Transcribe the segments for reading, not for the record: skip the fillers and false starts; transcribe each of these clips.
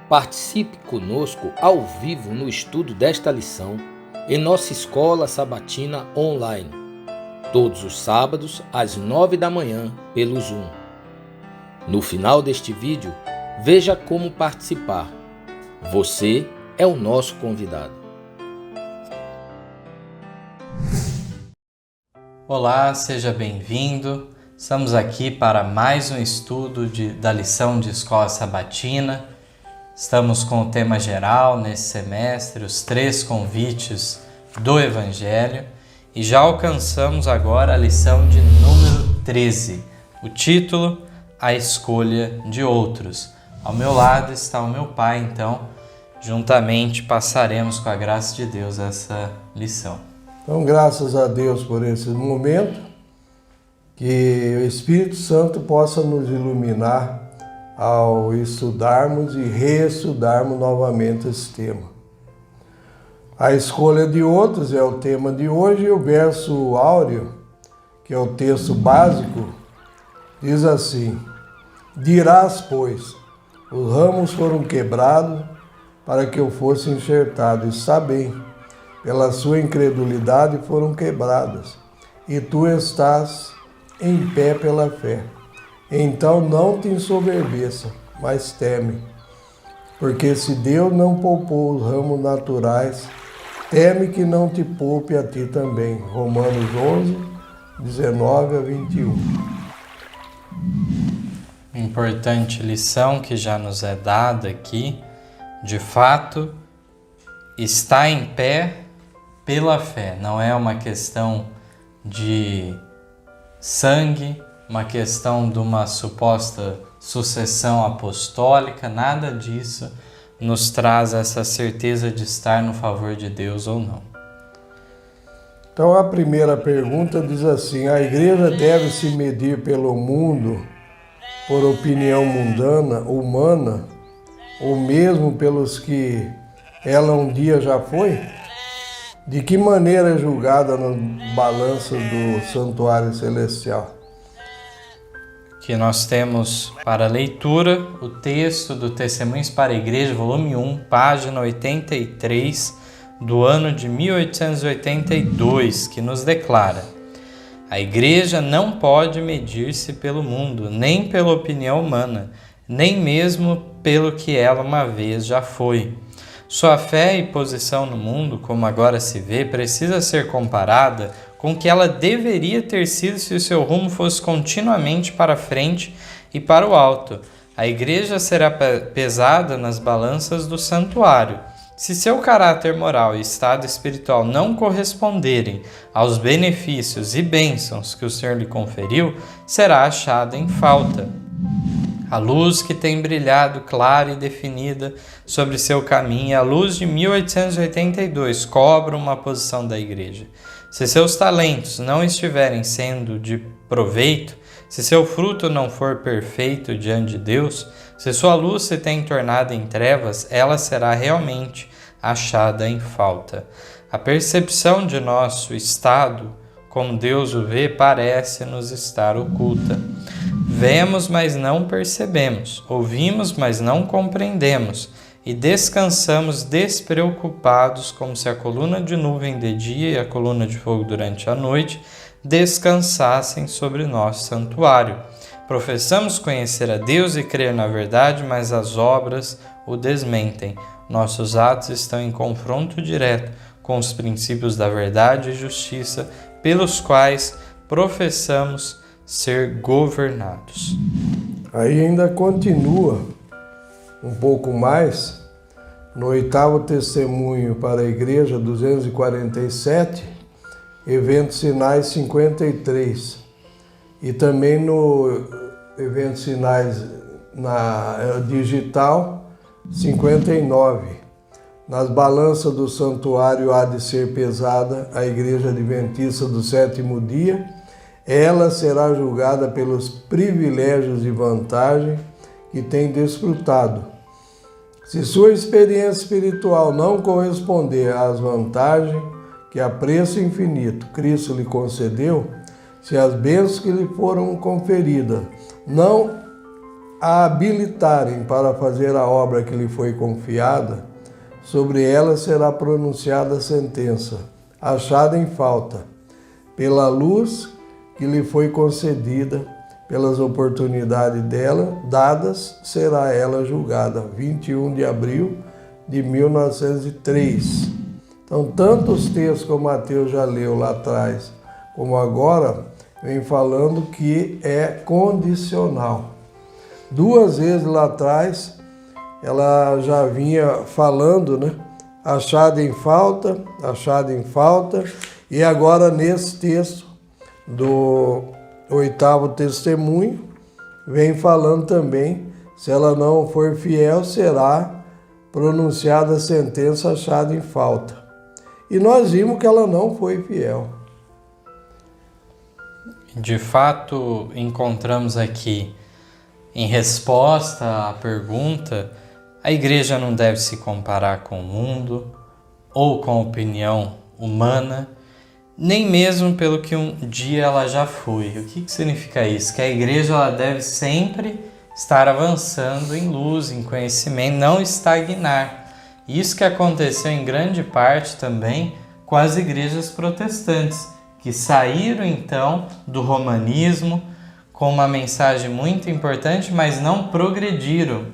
Participe conosco ao vivo no estudo desta lição em nossa escola sabatina online, todos os sábados às 9 da manhã pelo Zoom. No final deste vídeo, veja como participar. Você é o nosso convidado. Olá, seja bem-vindo. Estamos aqui para mais um estudo da lição de escola sabatina. Estamos com o tema geral nesse semestre, os 3 convites do Evangelho, e já alcançamos agora a lição de número 13, o título, A Escolha de Outros. Ao meu lado está o meu pai, então, juntamente passaremos com a graça de Deus essa lição. Então, graças a Deus por esse momento, que o Espírito Santo possa nos iluminar ao estudarmos e reestudarmos novamente esse tema. A escolha de outros é o tema de hoje, e o verso áureo, que é o texto básico, diz assim: Dirás, pois, os ramos foram quebrados para que eu fosse enxertado. Está bem, pela sua incredulidade foram quebradas, e tu estás em pé pela fé. Então não te ensoberbeça, mas teme, porque se Deus não poupou os ramos naturais, teme que não te poupe a ti também. Romanos 11, 19 a 21. Importante lição que já nos é dada aqui, de fato, está em pé pela fé. Não é uma questão de sangue, uma questão de uma suposta sucessão apostólica, nada disso nos traz essa certeza de estar no favor de Deus ou não. Então a primeira pergunta diz assim: a igreja deve se medir pelo mundo, por opinião mundana, humana, ou mesmo pelos que ela um dia já foi? De que maneira é julgada nas balanças do santuário celestial? Que nós temos para leitura o texto do Testemunhos para a Igreja, volume 1, página 83, do ano de 1882, que nos declara: a Igreja não pode medir-se pelo mundo, nem pela opinião humana, nem mesmo pelo que ela uma vez já foi. Sua fé e posição no mundo, como agora se vê, precisa ser comparada com o que ela deveria ter sido se o seu rumo fosse continuamente para frente e para o alto. A igreja será pesada nas balanças do santuário. Se seu caráter moral e estado espiritual não corresponderem aos benefícios e bênçãos que o Senhor lhe conferiu, será achada em falta. A luz que tem brilhado clara e definida sobre seu caminho, a luz de 1882, cobra uma posição da igreja. Se seus talentos não estiverem sendo de proveito, se seu fruto não for perfeito diante de Deus, se sua luz se tem tornado em trevas, ela será realmente achada em falta. A percepção de nosso estado, como Deus o vê, parece nos estar oculta. Vemos, mas não percebemos. Ouvimos, mas não compreendemos. E descansamos despreocupados, como se a coluna de nuvem de dia e a coluna de fogo durante a noite descansassem sobre nosso santuário. Professamos conhecer a Deus e crer na verdade, mas as obras o desmentem. Nossos atos estão em confronto direto com os princípios da verdade e justiça pelos quais professamos ser governados. Aí ainda continua um pouco mais, no 8º testemunho para a igreja 247, Eventos Sinais 53. e também no Eventos Sinais na digital 59. Nas balanças do santuário há de ser pesada a Igreja Adventista do Sétimo Dia. Ela será julgada pelos privilégios e vantagens que tem desfrutado. Se sua experiência espiritual não corresponder às vantagens que a preço infinito Cristo lhe concedeu, se as bênçãos que lhe foram conferidas não a habilitarem para fazer a obra que lhe foi confiada, sobre ela será pronunciada a sentença, achada em falta, pela luz que lhe foi concedida, pelas oportunidades dela dadas, será ela julgada. 21 de abril de 1903. Então, tanto os textos que o Mateus já leu lá atrás, como agora, vem falando que é condicional. 2 vezes lá atrás, ela já vinha falando, né? Achado em falta, e agora nesse texto do 8º testemunho, vem falando também, se ela não for fiel, será pronunciada a sentença achada em falta. E nós vimos que ela não foi fiel. De fato, encontramos aqui, em resposta à pergunta, a igreja não deve se comparar com o mundo ou com a opinião humana, nem mesmo pelo que um dia ela já foi. O que significa isso? Que a igreja ela deve sempre estar avançando em luz, em conhecimento, não estagnar. Isso que aconteceu em grande parte também com as igrejas protestantes, que saíram então do romanismo com uma mensagem muito importante, mas não progrediram.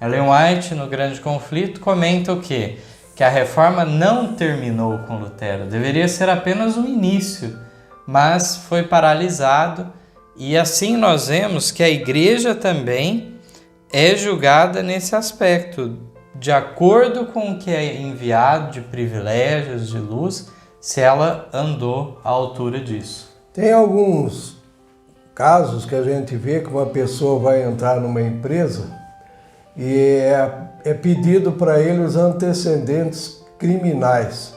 Ellen White, no Grande Conflito, comenta o quê? Que a reforma não terminou com Lutero, deveria ser apenas um início, mas foi paralisado, e assim nós vemos que a igreja também é julgada nesse aspecto, de acordo com o que é enviado de privilégios, de luz, se ela andou à altura disso. Tem alguns casos que a gente vê que uma pessoa vai entrar numa empresa e é pedido para ele os antecedentes criminais.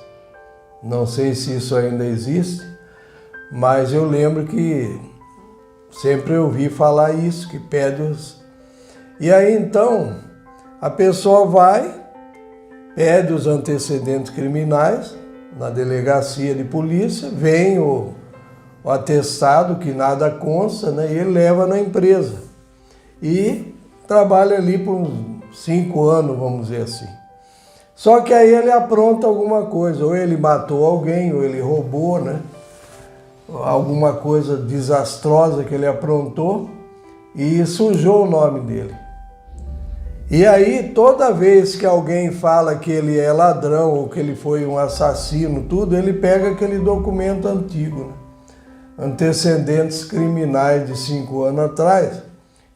Não sei se isso ainda existe, mas eu lembro que sempre ouvi falar isso, que pede os... E aí então a pessoa vai, pede os antecedentes criminais na delegacia de polícia, vem o atestado que nada consta, né, e ele leva na empresa. E trabalha ali por uns 5 anos, vamos dizer assim. Só que aí ele apronta alguma coisa, ou ele matou alguém, ou ele roubou, né? Alguma coisa desastrosa que ele aprontou e sujou o nome dele. E aí, toda vez que alguém fala que ele é ladrão ou que ele foi um assassino, tudo, ele pega aquele documento antigo, né? Antecedentes criminais de 5 anos atrás,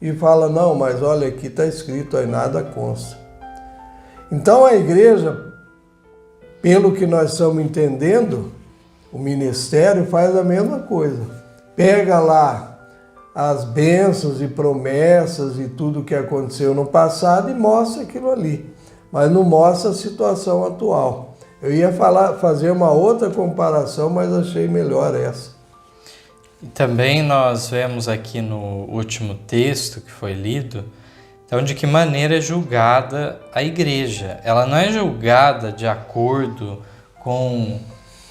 e fala, não, mas olha, aqui está escrito, aí nada consta. Então a igreja, pelo que nós estamos entendendo, o ministério faz a mesma coisa. Pega lá as bênçãos e promessas e tudo que aconteceu no passado e mostra aquilo ali, mas não mostra a situação atual. Eu ia fazer uma outra comparação, mas achei melhor essa. E também nós vemos aqui no último texto que foi lido, então de que maneira é julgada a igreja. Ela não é julgada de acordo com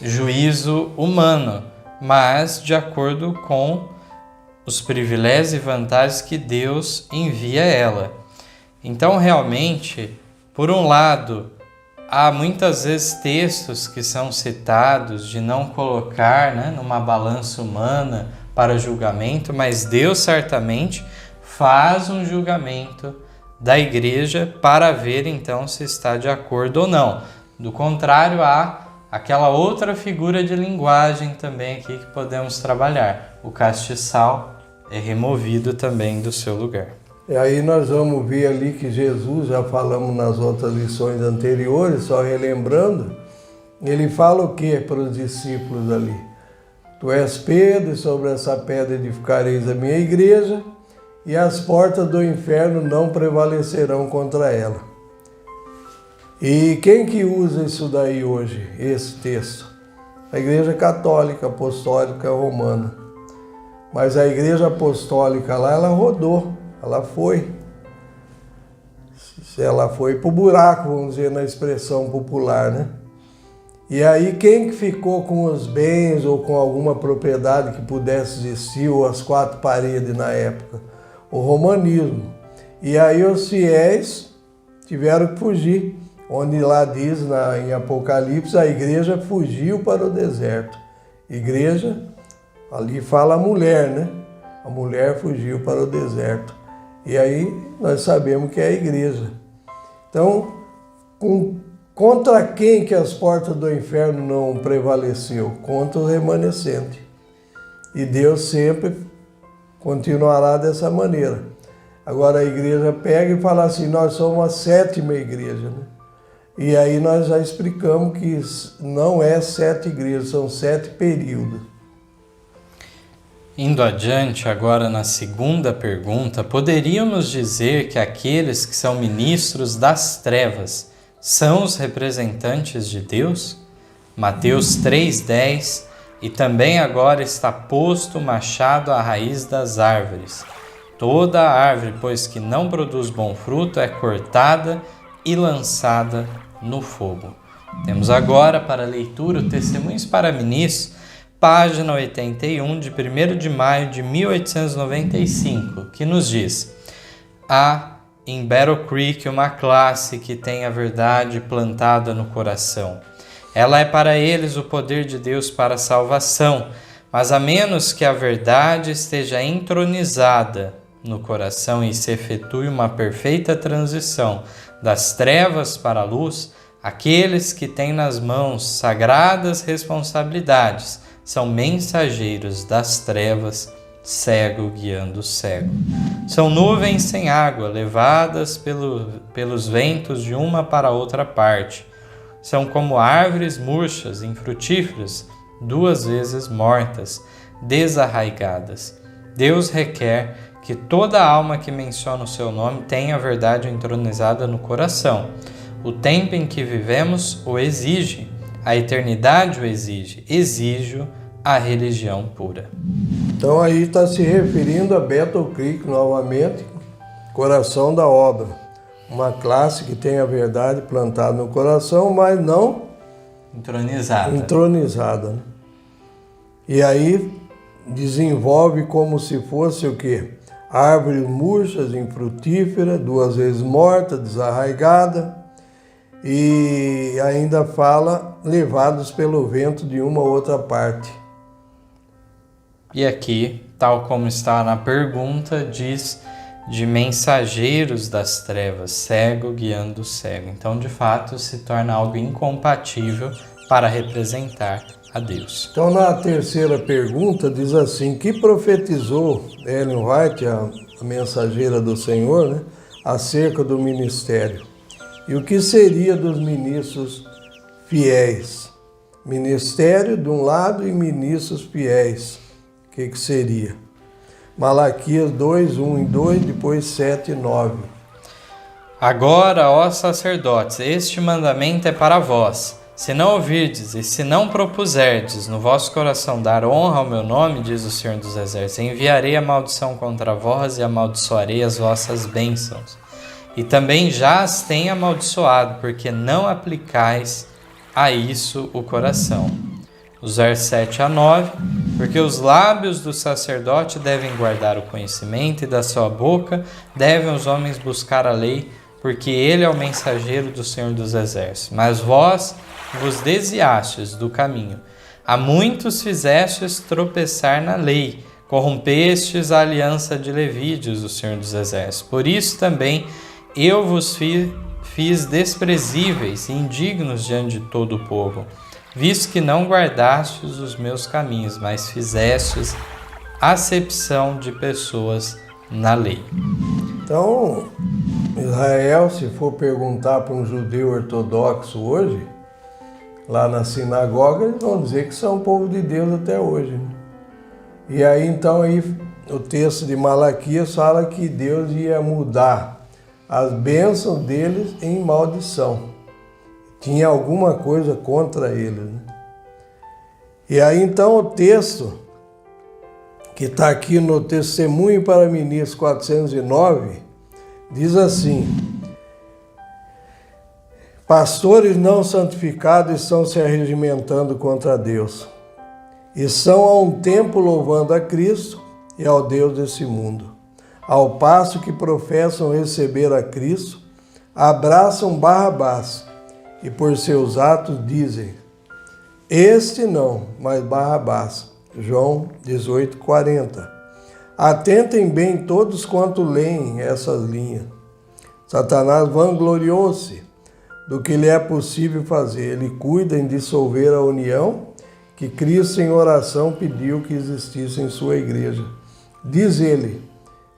juízo humano, mas de acordo com os privilégios e vantagens que Deus envia a ela. Então realmente, por um lado, há muitas vezes textos que são citados de não colocar, né, numa balança humana para julgamento, mas Deus certamente faz um julgamento da igreja para ver então se está de acordo ou não. Do contrário, há aquela outra figura de linguagem também aqui que podemos trabalhar. O castiçal é removido também do seu lugar. E aí nós vamos ver ali que Jesus, já falamos nas outras lições anteriores, só relembrando, ele fala o que para os discípulos ali? Tu és Pedro, e sobre essa pedra edificareis a minha igreja, e as portas do inferno não prevalecerão contra ela. E quem que usa isso daí hoje, esse texto? A Igreja Católica Apostólica Romana. Mas a Igreja Apostólica lá, ela rodou, ela foi pro buraco, vamos dizer, na expressão popular, né? E aí quem que ficou com os bens ou com alguma propriedade que pudesse existir, ou as quatro paredes na época? O romanismo. E aí os fiéis tiveram que fugir, onde lá diz em Apocalipse, a igreja fugiu para o deserto. Igreja, ali fala a mulher, né? A mulher fugiu para o deserto. E aí nós sabemos que é a igreja. Então, contra quem que as portas do inferno não prevaleceu? Contra o remanescente. E Deus sempre continuará dessa maneira. Agora a igreja pega e fala assim, nós somos a 7ª igreja, né? E aí nós já explicamos que não é 7 igrejas, são 7 períodos. Indo adiante, agora na segunda pergunta, poderíamos dizer que aqueles que são ministros das trevas são os representantes de Deus? Mateus 3,10, e também agora está posto o machado à raiz das árvores. Toda árvore, pois que não produz bom fruto, é cortada e lançada no fogo. Temos agora para leitura o Testemunhos para Ministros, página 81, de 1º de maio de 1895, que nos diz: há em Battle Creek uma classe que tem a verdade plantada no coração. Ela é para eles o poder de Deus para a salvação, mas a menos que a verdade esteja entronizada no coração e se efetue uma perfeita transição das trevas para a luz, aqueles que têm nas mãos sagradas responsabilidades são mensageiros das trevas, cego guiando cego. São nuvens sem água, levadas pelos ventos de uma para outra parte. São como árvores murchas, infrutíferas, 2 vezes mortas, desarraigadas. Deus requer que toda alma que menciona o seu nome tenha a verdade entronizada no coração. O tempo em que vivemos o exige, a eternidade o exige, exijo a religião pura. Então aí está se referindo a Battle Creek novamente, coração da obra. Uma classe que tem a verdade plantada no coração, mas não entronizada, né? E aí desenvolve como se fosse o quê? Árvores murchas, infrutíferas, 2 vezes morta, desarraigada, e ainda fala levados pelo vento de uma ou outra parte. E aqui, tal como está na pergunta, diz de mensageiros das trevas, cego guiando cego. Então, de fato, se torna algo incompatível para representar a Deus. Então, na terceira pergunta, diz assim, que profetizou Ellen White, a mensageira do Senhor, né, acerca do ministério. E o que seria dos ministros fiéis? Ministério de um lado e ministros fiéis. O que seria? Malaquias 2, 1 e 2, depois 7 e 9. Agora, ó sacerdotes, este mandamento é para vós. Se não ouvirdes e se não propuserdes no vosso coração dar honra ao meu nome, diz o Senhor dos Exércitos, enviarei a maldição contra vós e amaldiçoarei as vossas bênçãos. E também já as tenho amaldiçoado, porque não aplicais a isso o coração. Os versos 7 a 9, porque os lábios do sacerdote devem guardar o conhecimento e da sua boca devem os homens buscar a lei, porque ele é o mensageiro do Senhor dos Exércitos. Mas vós vos desviastes do caminho. A muitos fizestes tropeçar na lei, corrompestes a aliança de Levi, diz o Senhor dos Exércitos. Por isso também eu vos fiz desprezíveis e indignos diante de todo o povo, visto que não guardastes os meus caminhos, mas fizestes acepção de pessoas na lei. Então, Israel, se for perguntar para um judeu ortodoxo hoje, lá na sinagoga, eles vão dizer que são povo de Deus até hoje, né? E aí então aí o texto de Malaquias fala que Deus ia mudar as bênçãos deles em maldição. Tinha alguma coisa contra eles, né? E aí então o texto que está aqui no Testemunho para Ministros 409 diz assim: pastores não santificados estão se arregimentando contra Deus, e são há um tempo louvando a Cristo e ao Deus desse mundo. Ao passo que professam receber a Cristo, abraçam Barrabás, e por seus atos dizem: este não, mas Barrabás. João 18:40. Atentem bem todos quanto leem essas linhas. Satanás vangloriou-se do que lhe é possível fazer. Ele cuida em dissolver a união que Cristo em oração pediu que existisse em sua igreja. Diz ele,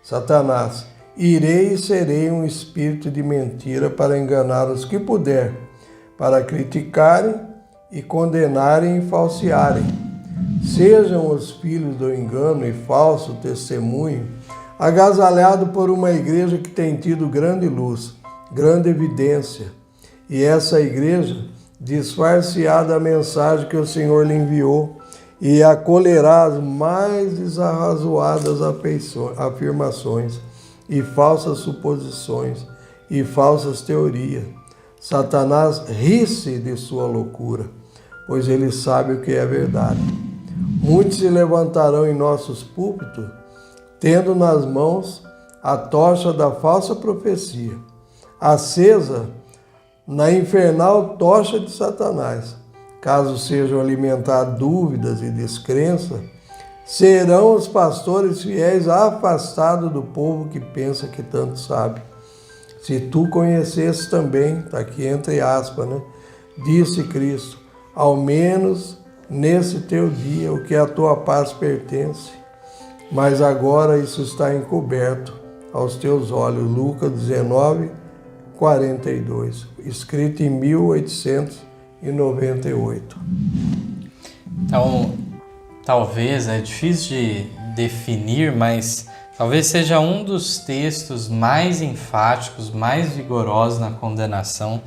Satanás: irei e serei um espírito de mentira para enganar os que puder, para criticarem e condenarem e falsearem. Sejam os filhos do engano e falso testemunho, agasalhado por uma igreja que tem tido grande luz, grande evidência. E essa igreja disfar-se-á da mensagem que o Senhor lhe enviou e acolherá as mais desarrazoadas afirmações e falsas suposições e falsas teorias. Satanás ri-se de sua loucura, pois ele sabe o que é verdade. Muitos se levantarão em nossos púlpitos, tendo nas mãos a tocha da falsa profecia, acesa na infernal tocha de Satanás. Caso sejam alimentar dúvidas e descrença, serão os pastores fiéis afastados do povo que pensa que tanto sabe. Se tu conhecesses também, está aqui entre aspas, né? Disse Cristo, ao menos nesse teu dia, o que a tua paz pertence, mas agora isso está encoberto aos teus olhos. Lucas 19:42, escrito em 1898. Então, talvez, é difícil de definir, mas talvez seja um dos textos mais enfáticos, mais vigorosos na condenação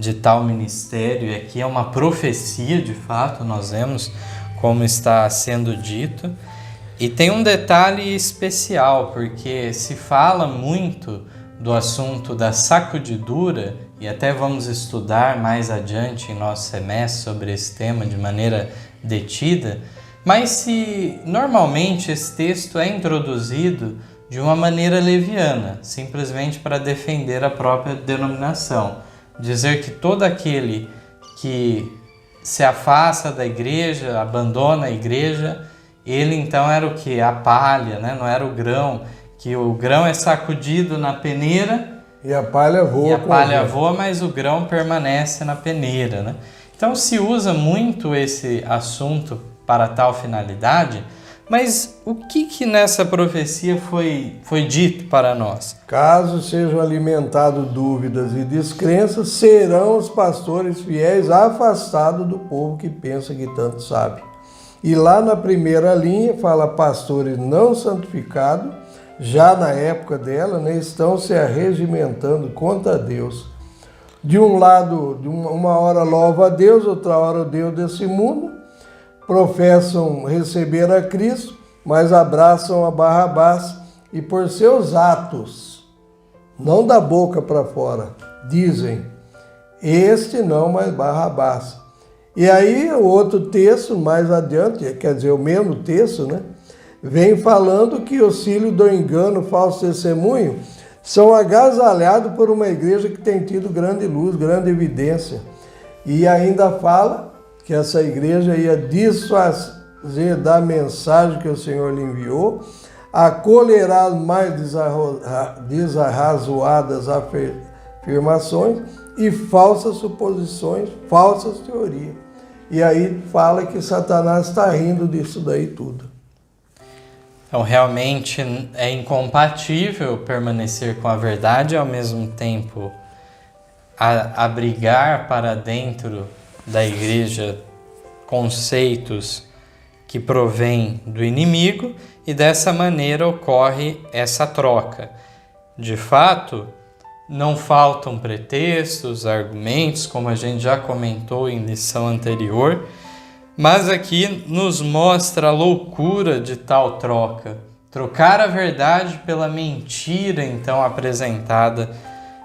de tal ministério. E aqui é uma profecia, de fato, nós vemos como está sendo dito. E tem um detalhe especial, porque se fala muito do assunto da sacudidura, e até vamos estudar mais adiante em nosso semestre sobre esse tema de maneira detida, mas se normalmente esse texto é introduzido de uma maneira leviana, simplesmente para defender a própria denominação. Dizer que todo aquele que se afasta da igreja, abandona a igreja, ele então era o que? A palha, né? Não era o grão, que o grão é sacudido na peneira e a palha voa, mas o grão permanece na peneira, né? Então se usa muito esse assunto para tal finalidade, mas o que nessa profecia foi dito para nós? Caso sejam alimentados dúvidas e descrenças, serão os pastores fiéis afastados do povo que pensa que tanto sabe. E lá na primeira linha fala pastores não santificados, já na época dela, né, estão se arregimentando contra Deus. De um lado, uma hora louva a Deus, outra hora o Deus desse mundo, professam receber a Cristo, mas abraçam a Barrabás e por seus atos, não da boca para fora, dizem, este não, mas Barrabás. E aí o outro texto, mais adiante, quer dizer, o mesmo texto, né, vem falando que os filhos do engano, falso testemunho, são agasalhados por uma igreja que tem tido grande luz, grande evidência. E ainda fala que essa igreja ia desfazer da mensagem que o Senhor lhe enviou, acolherá as mais desarrazoadas afirmações e falsas suposições, falsas teorias. E aí fala que Satanás está rindo disso daí tudo. Então realmente é incompatível permanecer com a verdade e ao mesmo tempo abrigar para dentro da igreja conceitos que provém do inimigo, e dessa maneira ocorre essa troca. De fato, não faltam pretextos, argumentos, como a gente já comentou em lição anterior, mas aqui nos mostra a loucura de tal troca. Trocar a verdade pela mentira, então, apresentada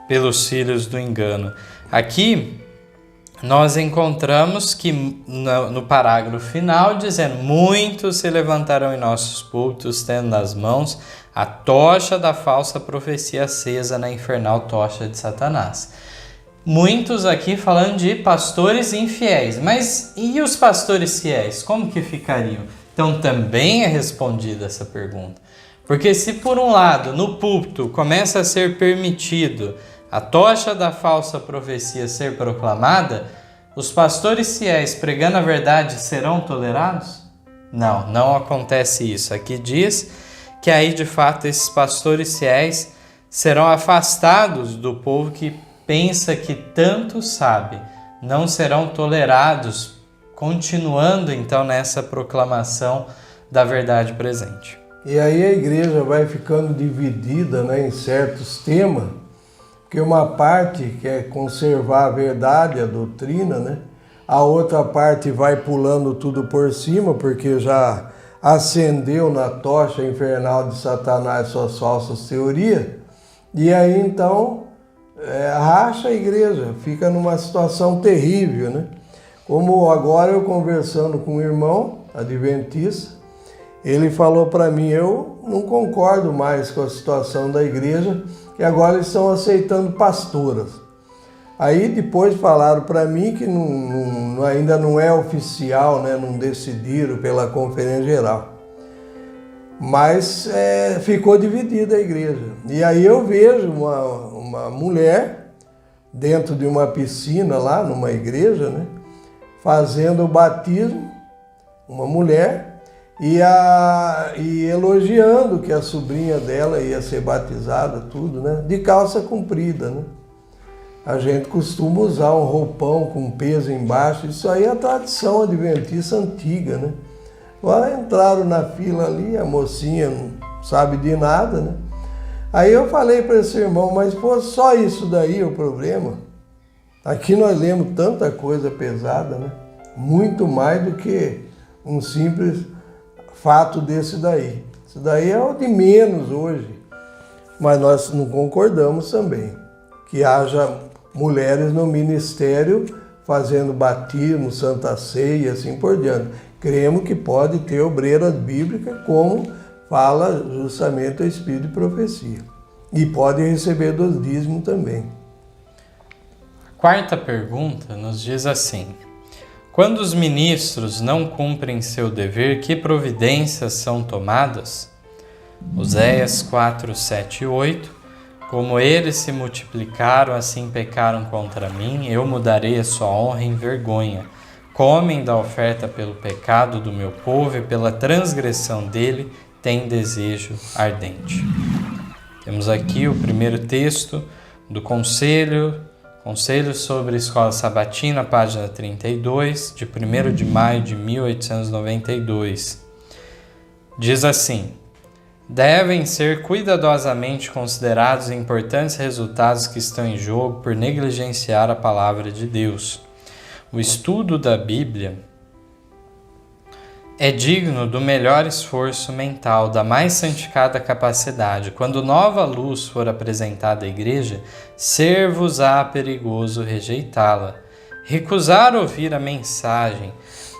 pelos filhos do engano. Aqui nós encontramos que no parágrafo final dizendo: muitos se levantarão em nossos púlpitos tendo nas mãos a tocha da falsa profecia acesa na infernal tocha de Satanás. Muitos aqui falando de pastores infiéis. Mas e os pastores fiéis? Como que ficariam? Então também é respondida essa pergunta. Porque se por um lado no púlpito começa a ser permitido a tocha da falsa profecia ser proclamada, os pastores fiéis pregando a verdade serão tolerados? Não, não acontece isso. Aqui diz que aí de fato esses pastores fiéis serão afastados do povo que pensa que tanto sabe, não serão tolerados, continuando então nessa proclamação da verdade presente. E aí a igreja vai ficando dividida, né, em certos temas, porque uma parte quer conservar a verdade, a doutrina, né? A outra parte vai pulando tudo por cima, porque já acendeu na tocha infernal de Satanás suas falsas teorias, e aí então racha a igreja, fica numa situação terrível, né? Como agora eu conversando com um irmão adventista, ele falou para mim: eu não concordo mais com a situação da igreja, que agora eles estão aceitando pastoras. Aí depois falaram para mim que ainda não é oficial, né? Não decidiram pela Conferência Geral. Mas ficou dividida a igreja. E aí eu vejo uma mulher dentro de uma piscina lá numa igreja, né? Fazendo o batismo, uma mulher, e elogiando que a sobrinha dela ia ser batizada, tudo, né? De calça comprida, né? A gente costuma usar um roupão com peso embaixo, isso aí é a tradição adventista antiga, né? Agora entraram na fila ali, a mocinha não sabe de nada, né? Aí eu falei para esse irmão: mas pô, só isso daí é o problema? Aqui nós lemos tanta coisa pesada, né? Muito mais do que um simples fato desse daí. Isso daí é o de menos hoje. Mas nós não concordamos também que haja mulheres no ministério fazendo batismo, santa ceia e assim por diante. Cremos que pode ter obreiras bíblicas, como fala justamente o Espírito de profecia. E pode receber dos dízimos também. A quarta pergunta nos diz assim: quando os ministros não cumprem seu dever, que providências são tomadas? Oséias 4, 7 e 8. Como eles se multiplicaram, assim pecaram contra mim, eu mudarei a sua honra em vergonha. Comem da oferta pelo pecado do meu povo e pela transgressão dele tem desejo ardente. Temos aqui o primeiro texto do Conselho sobre a Escola Sabatina, página 32, de 1º de maio de 1892. Diz assim: devem ser cuidadosamente considerados importantes resultados que estão em jogo por negligenciar a palavra de Deus. O estudo da Bíblia é digno do melhor esforço mental, da mais santificada capacidade. Quando nova luz for apresentada à igreja, ser-vos-á perigoso rejeitá-la. Recusar ouvir a mensagem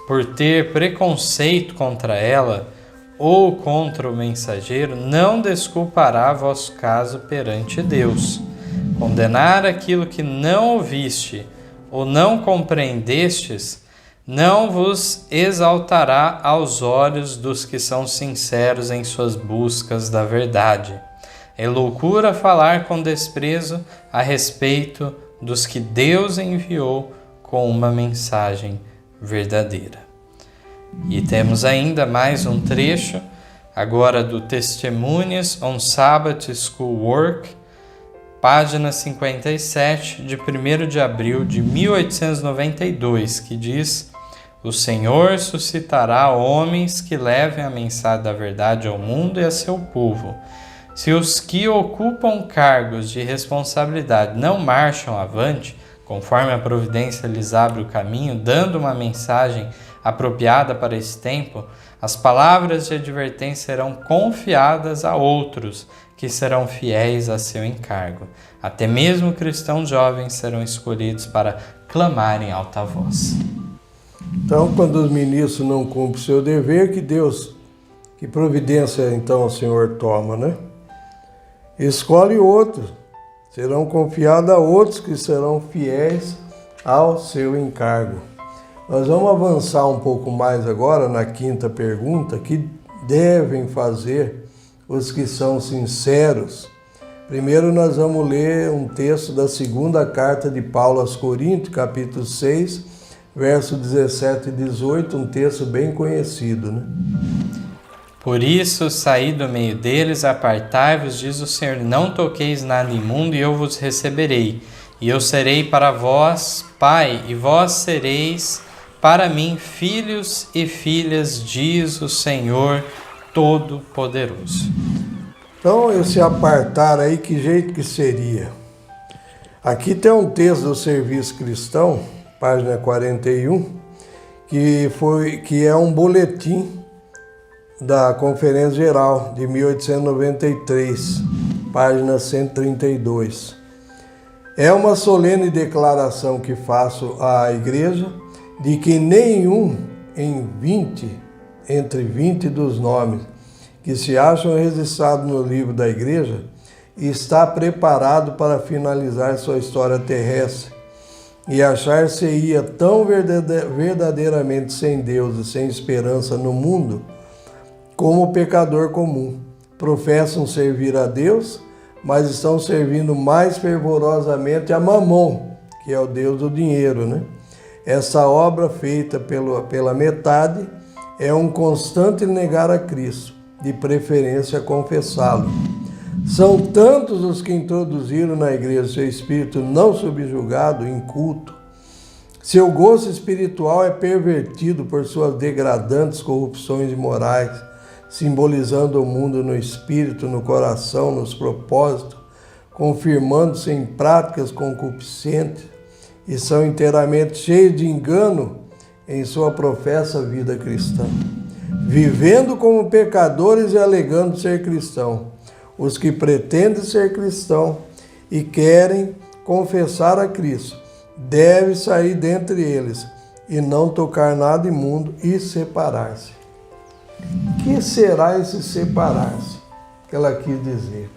por ter preconceito contra ela ou contra o mensageiro não desculpará vosso caso perante Deus. Condenar aquilo que não ouviste ou não compreendestes não vos exaltará aos olhos dos que são sinceros em suas buscas da verdade. É loucura falar com desprezo a respeito dos que Deus enviou com uma mensagem verdadeira. E temos ainda mais um trecho, agora do Testimonies on Sabbath School Work, página 57, de 1º de abril de 1892, que diz O Senhor suscitará homens que levem a mensagem da verdade ao mundo e a seu povo. Se os que ocupam cargos de responsabilidade não marcham avante, conforme a providência lhes abre o caminho, dando uma mensagem apropriada para esse tempo, as palavras de advertência serão confiadas a outros, que serão fiéis a seu encargo. Até mesmo cristãos jovens serão escolhidos para clamar em alta voz. Então, quando os ministros não cumprem o seu dever, que providência então o Senhor toma, né? Escolhe outros, serão confiados a outros que serão fiéis ao seu encargo. Nós vamos avançar um pouco mais agora na quinta pergunta, que devem fazer os que são sinceros. Primeiro nós vamos ler um texto da segunda carta de Paulo aos Coríntios, capítulo 6, verso 17 e 18, um texto bem conhecido, né? Por isso, saí do meio deles, apartai-vos, diz o Senhor, não toqueis nada imundo, e eu vos receberei. E eu serei para vós pai, e vós sereis para mim filhos e filhas, diz o Senhor Todo-Poderoso. Então, esse apartar aí, que jeito que seria? Aqui tem um texto do Serviço Cristão, página 41, que é um boletim da Conferência Geral de 1893, página 132. É uma solene declaração que faço à Igreja de que nenhum entre 20 dos nomes que se acham registrados no livro da Igreja está preparado para finalizar sua história terrestre e achar-se-ia tão verdadeiramente sem Deus e sem esperança no mundo como o pecador comum. Professam servir a Deus, mas estão servindo mais fervorosamente a Mamon, que é o Deus do dinheiro, né? Essa obra feita pela metade é um constante negar a Cristo, de preferência confessá-lo. São tantos os que introduziram na igreja seu espírito não subjugado, inculto. Seu gosto espiritual é pervertido por suas degradantes corrupções morais, simbolizando o mundo no espírito, no coração, nos propósitos, confirmando-se em práticas concupiscentes, e são inteiramente cheios de engano em sua professa vida cristã, vivendo como pecadores e alegando ser cristão. Os que pretendem ser cristão e querem confessar a Cristo devem sair dentre eles e não tocar nada imundo e separar-se. Que será esse separar-se? Que ela quis dizer.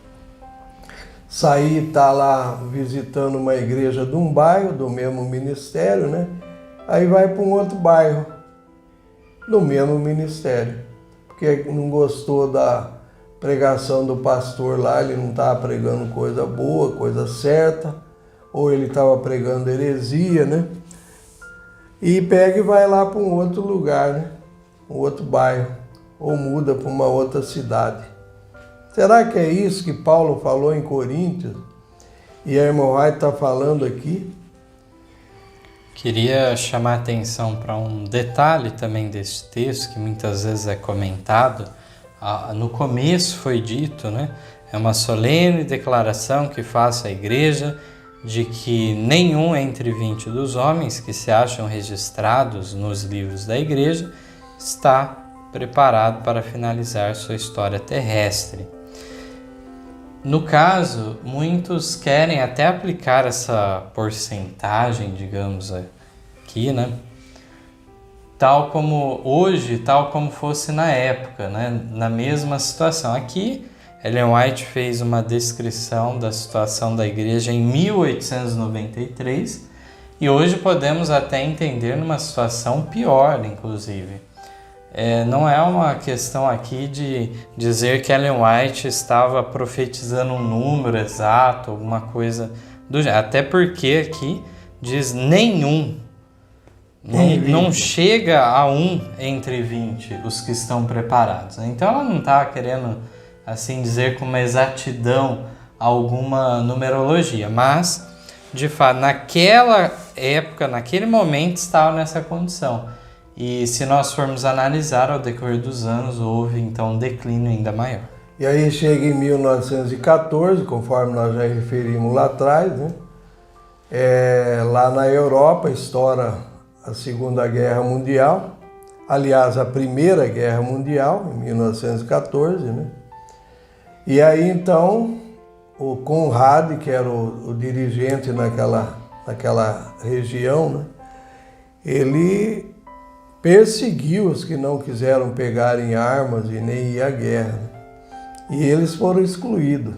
Sair, tá lá visitando uma igreja de um bairro, do mesmo ministério, né? Aí vai para um outro bairro, do mesmo ministério, porque não gostou da pregação do pastor lá, ele não estava pregando coisa boa, coisa certa, ou ele estava pregando heresia, né? E pega e vai lá para um outro lugar, né? Um outro bairro, ou muda para uma outra cidade. Será que é isso que Paulo falou em Coríntios e a irmã White está falando aqui? Queria chamar a atenção para um detalhe também desse texto, que muitas vezes é comentado. No começo foi dito, né? É uma solene declaração que faço à igreja de que nenhum entre 20 dos homens que se acham registrados nos livros da igreja está preparado para finalizar sua história terrestre. No caso, muitos querem até aplicar essa porcentagem, digamos aqui, né? Tal como hoje, tal como fosse na época, né? Na mesma situação. Aqui, Ellen White fez uma descrição da situação da igreja em 1893 e hoje podemos até entender numa situação pior, inclusive. Não é uma questão aqui de dizer que Ellen White estava profetizando um número exato, alguma coisa do gênero. Até porque aqui diz nenhum. Não chega a 1 entre 20 os que estão preparados. Então ela não está querendo assim dizer com uma exatidão alguma numerologia. Mas, de fato, naquela época, naquele momento, estava nessa condição. E se nós formos analisar, ao decorrer dos anos, houve então um declínio ainda maior. E aí chega em 1914, conforme nós já referimos lá atrás, né? Lá na Europa estoura a Segunda Guerra Mundial, aliás, a Primeira Guerra Mundial, em 1914, né? E aí então o Conrad, que era o dirigente naquela região, né? Ele perseguiu os que não quiseram pegar em armas e nem ir à guerra, né? E eles foram excluídos.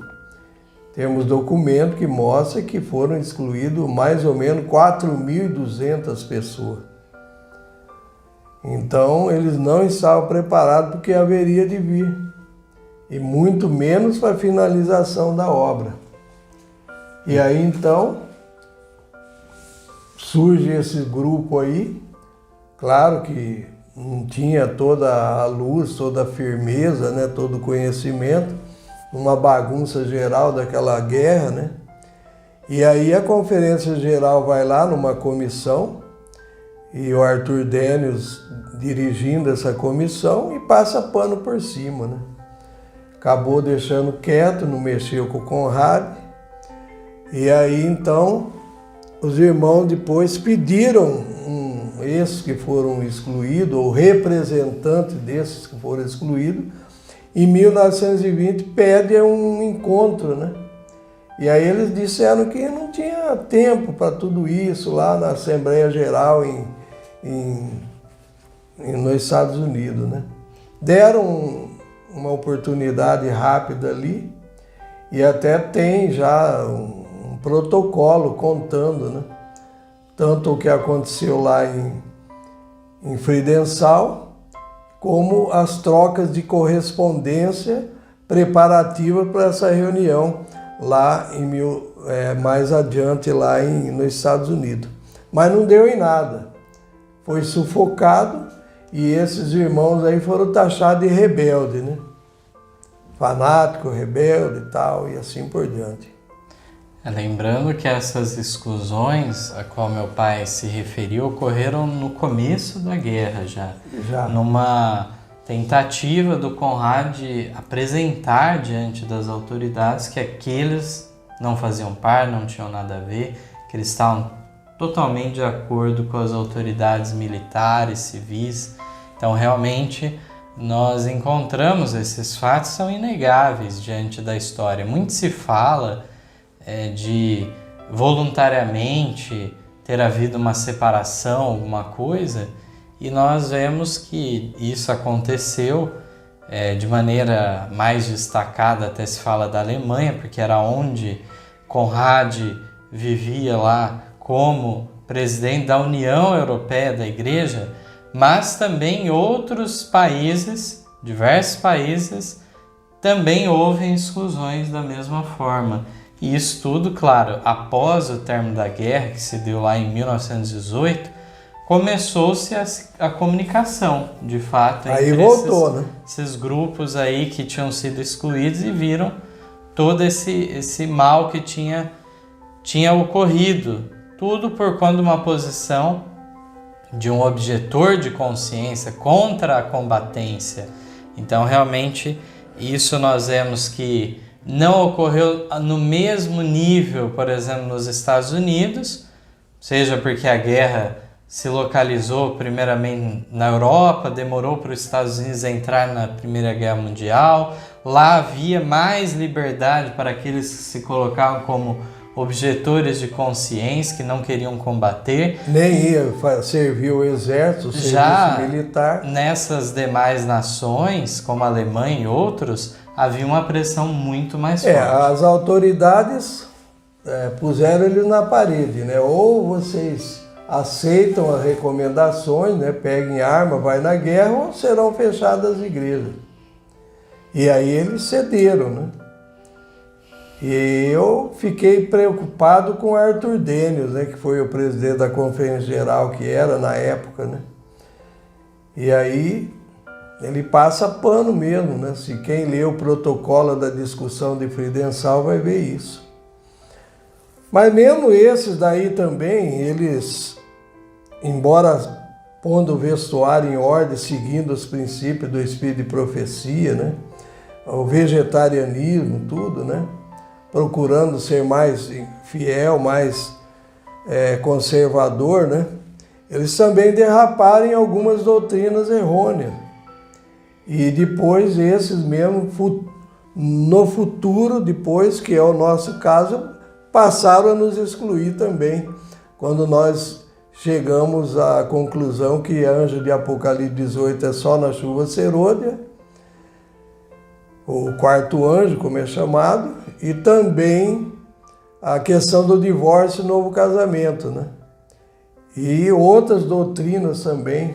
Temos documento que mostra que foram excluídos mais ou menos 4.200 pessoas. Então, eles não estavam preparados para o que haveria de vir, e muito menos para a finalização da obra. E aí, então, surge esse grupo aí, claro que não tinha toda a luz, toda a firmeza, né, todo o conhecimento, uma bagunça geral daquela guerra, né? E aí a Conferência Geral vai lá numa comissão, e o Arthur Daniels dirigindo essa comissão e passa pano por cima, né? Acabou deixando quieto, não mexeu com o Conrad. E aí então os irmãos depois pediram esses que foram excluídos, ou representantes desses que foram excluídos, em 1920 pede um encontro, né? E aí eles disseram que não tinha tempo para tudo isso lá na Assembleia Geral nos Estados Unidos, né? Deram uma oportunidade rápida ali, e até tem já um protocolo contando, né? Tanto o que aconteceu lá em Friedenthal, como as trocas de correspondência preparativa para essa reunião lá mais adiante lá nos Estados Unidos. Mas não deu em nada, foi sufocado, e esses irmãos aí foram taxados de rebelde, né? Fanático, rebelde e tal, e assim por diante. Lembrando que essas exclusões a qual meu pai se referiu ocorreram no começo da guerra já. Numa tentativa do Conrad de apresentar diante das autoridades que aqueles não faziam parte, não tinham nada a ver, que eles estavam totalmente de acordo com as autoridades militares, civis. Então realmente nós encontramos esses fatos, são inegáveis diante da história. Muito se fala de voluntariamente ter havido uma separação, alguma coisa, e nós vemos que isso aconteceu de maneira mais destacada, até se fala da Alemanha, porque era onde Conrad vivia lá como presidente da União Europeia da Igreja, mas também em outros países, diversos países, também houve exclusões da mesma forma. E isso tudo, claro, após o término da guerra, que se deu lá em 1918, começou-se a comunicação, de fato, aí entre voltou, né? esses grupos aí que tinham sido excluídos e viram todo esse mal que tinha ocorrido. Tudo por conta de uma posição de um objetor de consciência contra a combatência. Então, realmente, isso nós vemos que não ocorreu no mesmo nível, por exemplo, nos Estados Unidos, seja porque a guerra se localizou primeiramente na Europa, demorou para os Estados Unidos entrar na Primeira Guerra Mundial, lá havia mais liberdade para aqueles que se colocavam como objetores de consciência, que não queriam combater. Nem ia servir o exército, o serviço militar. Nessas demais nações, como a Alemanha e outros, havia uma pressão muito mais forte. As autoridades puseram eles na parede, né? Ou vocês aceitam as recomendações, né? Peguem arma, vai na guerra, ou serão fechadas as igrejas. E aí eles cederam, né? E eu fiquei preocupado com Arthur Daniels, né? Que foi o presidente da Conferência Geral, que era na época, né? E aí ele passa pano mesmo, né? Se quem lê o protocolo da discussão de Friedenthal vai ver isso. Mas mesmo esses daí também, eles, embora pondo o vestuário em ordem, seguindo os princípios do espírito de profecia, né? O vegetarianismo, tudo, né? Procurando ser mais fiel, mais conservador, né? Eles também derraparam em algumas doutrinas errôneas. E depois esses mesmo, no futuro, depois, que é o nosso caso, passaram a nos excluir também, quando nós chegamos à conclusão que anjo de Apocalipse 18 é só na chuva serôdia, o quarto anjo, como é chamado, e também a questão do divórcio e novo casamento, né? E outras doutrinas também.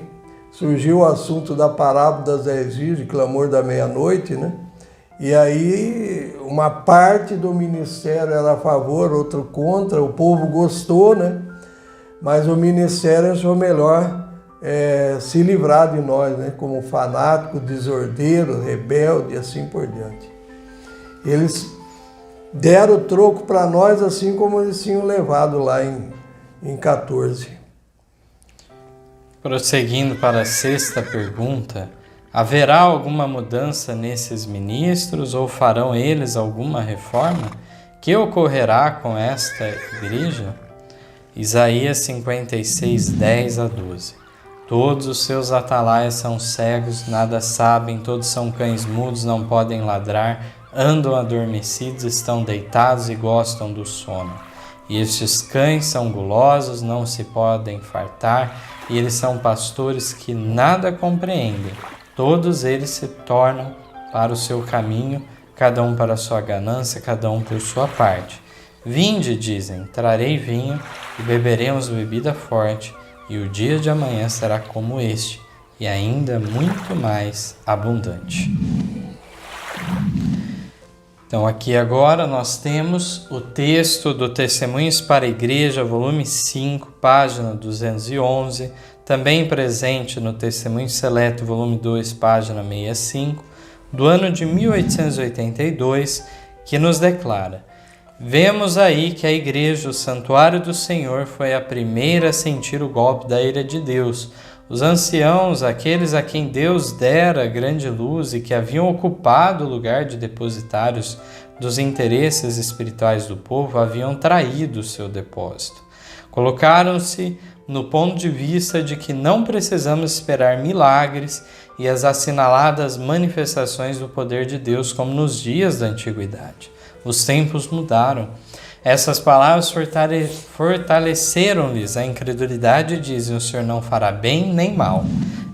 Surgiu o assunto da parábola das 10 virgens, clamor da meia-noite, né? E aí uma parte do ministério era a favor, outro contra, o povo gostou, né? Mas o ministério achou melhor se livrar de nós, né? Como fanático, desordeiro, rebelde e assim por diante. Eles deram o troco para nós, assim como eles tinham levado lá em 14. Prosseguindo para a sexta pergunta, haverá alguma mudança nesses ministros ou farão eles alguma reforma? Que ocorrerá com esta igreja? Isaías 56, 10 a 12. Todos os seus atalaias são cegos, nada sabem, todos são cães mudos, não podem ladrar, andam adormecidos, estão deitados e gostam do sono. E estes cães são gulosos, não se podem fartar, e eles são pastores que nada compreendem. Todos eles se tornam para o seu caminho, cada um para a sua ganância, cada um por sua parte. Vinde, dizem, trarei vinho e beberemos bebida forte, e o dia de amanhã será como este, e ainda muito mais abundante. Então aqui agora nós temos o texto do Testemunhos para a Igreja, volume 5, página 211, também presente no Testemunho Seleto, volume 2, página 65, do ano de 1882, que nos declara: vemos aí que a igreja, o santuário do Senhor, foi a primeira a sentir o golpe da ira de Deus. Os anciãos, aqueles a quem Deus dera grande luz e que haviam ocupado o lugar de depositários dos interesses espirituais do povo, haviam traído o seu depósito. Colocaram-se no ponto de vista de que não precisamos esperar milagres e as assinaladas manifestações do poder de Deus como nos dias da antiguidade. Os tempos mudaram. Essas palavras fortaleceram-lhes a incredulidade e dizem: o Senhor não fará bem nem mal.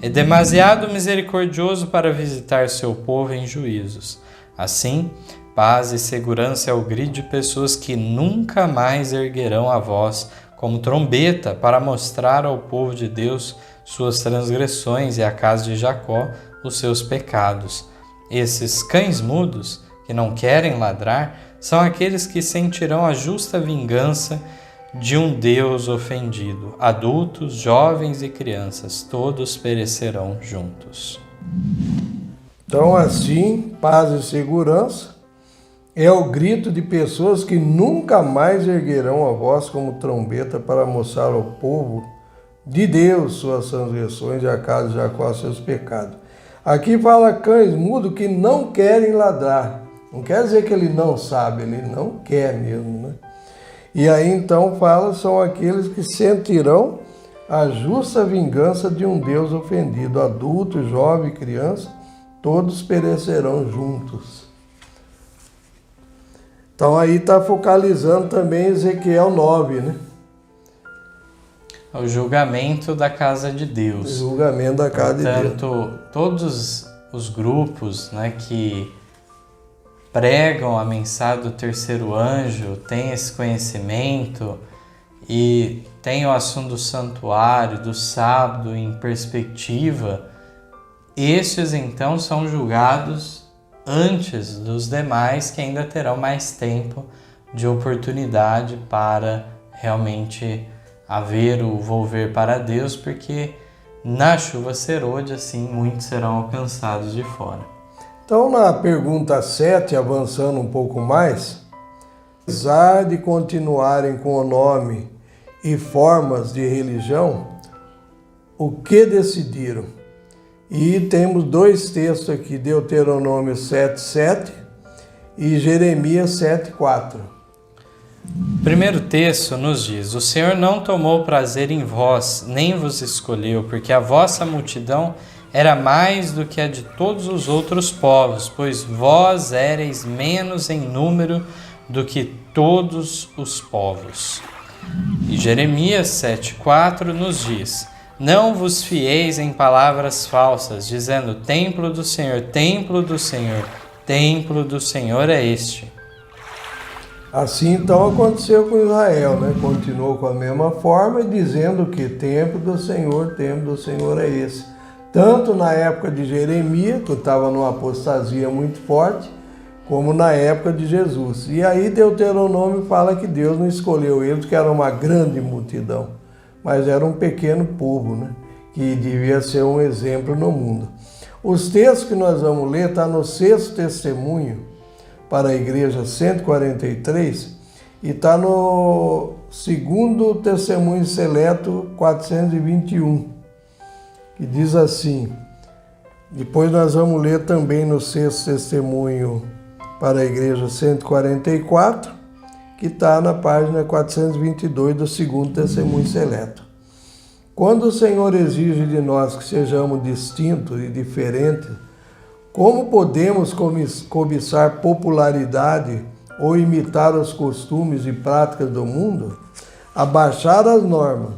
É demasiado misericordioso para visitar seu povo em juízos. Assim, paz e segurança é o grito de pessoas que nunca mais erguerão a voz como trombeta para mostrar ao povo de Deus suas transgressões e à casa de Jacó os seus pecados. Esses cães mudos, que não querem ladrar, são aqueles que sentirão a justa vingança de um Deus ofendido. Adultos, jovens e crianças, todos perecerão juntos. Então, assim, paz e segurança é o grito de pessoas que nunca mais erguerão a voz como trombeta para mostrar ao povo de Deus suas transgressões e a casa de Jacó seus pecados. Aqui fala cães mudos que não querem ladrar. Não quer dizer que ele não sabe, ele não quer mesmo, né? E aí então fala, são aqueles que sentirão a justa vingança de um Deus ofendido. Adulto, jovem, criança, todos perecerão juntos. Então aí está focalizando também Ezequiel 9, né? O julgamento da casa de Deus. O julgamento da casa de Deus. Portanto, todos os grupos, né, que pregam a mensagem do terceiro anjo, têm esse conhecimento e têm o assunto do santuário, do sábado em perspectiva, estes então são julgados antes dos demais que ainda terão mais tempo de oportunidade para realmente haver o volver para Deus, porque na chuva serôdia, assim, muitos serão alcançados de fora. Então, na pergunta 7, avançando um pouco mais, apesar de continuarem com o nome e formas de religião, o que decidiram. E temos dois textos aqui, Deuteronômio 7:7 e Jeremias 7:4. O primeiro texto nos diz: O Senhor não tomou prazer em vós, nem vos escolheu, porque a vossa multidão era mais do que a de todos os outros povos, pois vós éreis menos em número do que todos os povos. E Jeremias 7:4 nos diz: Não vos fieis em palavras falsas, dizendo: Templo do Senhor, templo do Senhor, templo do Senhor é este. Assim então aconteceu com Israel, né? Continuou com a mesma forma, dizendo que templo do Senhor é esse. Tanto na época de Jeremias, que estava numa apostasia muito forte, como na época de Jesus. E aí Deuteronômio fala que Deus não escolheu eles, que era uma grande multidão, mas era um pequeno povo, né? Que devia ser um exemplo no mundo. Os textos que nós vamos ler estão no 6º testemunho para a igreja 143 e está no 2º testemunho seleto 421. Que diz assim, depois nós vamos ler também no 6º testemunho para a igreja 144, que está na página 422 do 2º testemunho seleto. Quando o Senhor exige de nós que sejamos distintos e diferentes, como podemos cobiçar popularidade ou imitar os costumes e práticas do mundo? Abaixar as normas,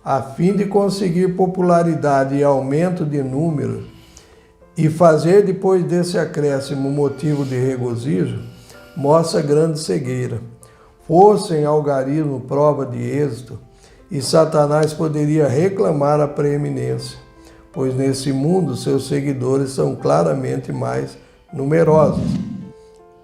a fim de conseguir popularidade e aumento de número, e fazer depois desse acréscimo motivo de regozijo, mostra grande cegueira. Fossem algarismo prova de êxito, e Satanás poderia reclamar a preeminência, pois nesse mundo seus seguidores são claramente mais numerosos.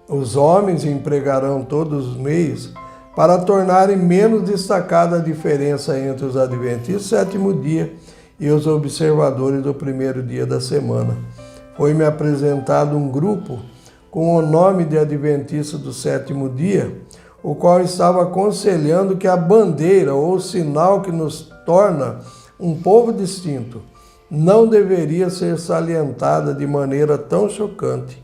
Os homens empregarão todos os meios para tornarem menos destacada a diferença entre os adventistas do sétimo dia e os observadores do primeiro dia da semana. Foi-me apresentado um grupo com o nome de adventista do sétimo dia, o qual estava aconselhando que a bandeira ou sinal que nos torna um povo distinto não deveria ser salientada de maneira tão chocante,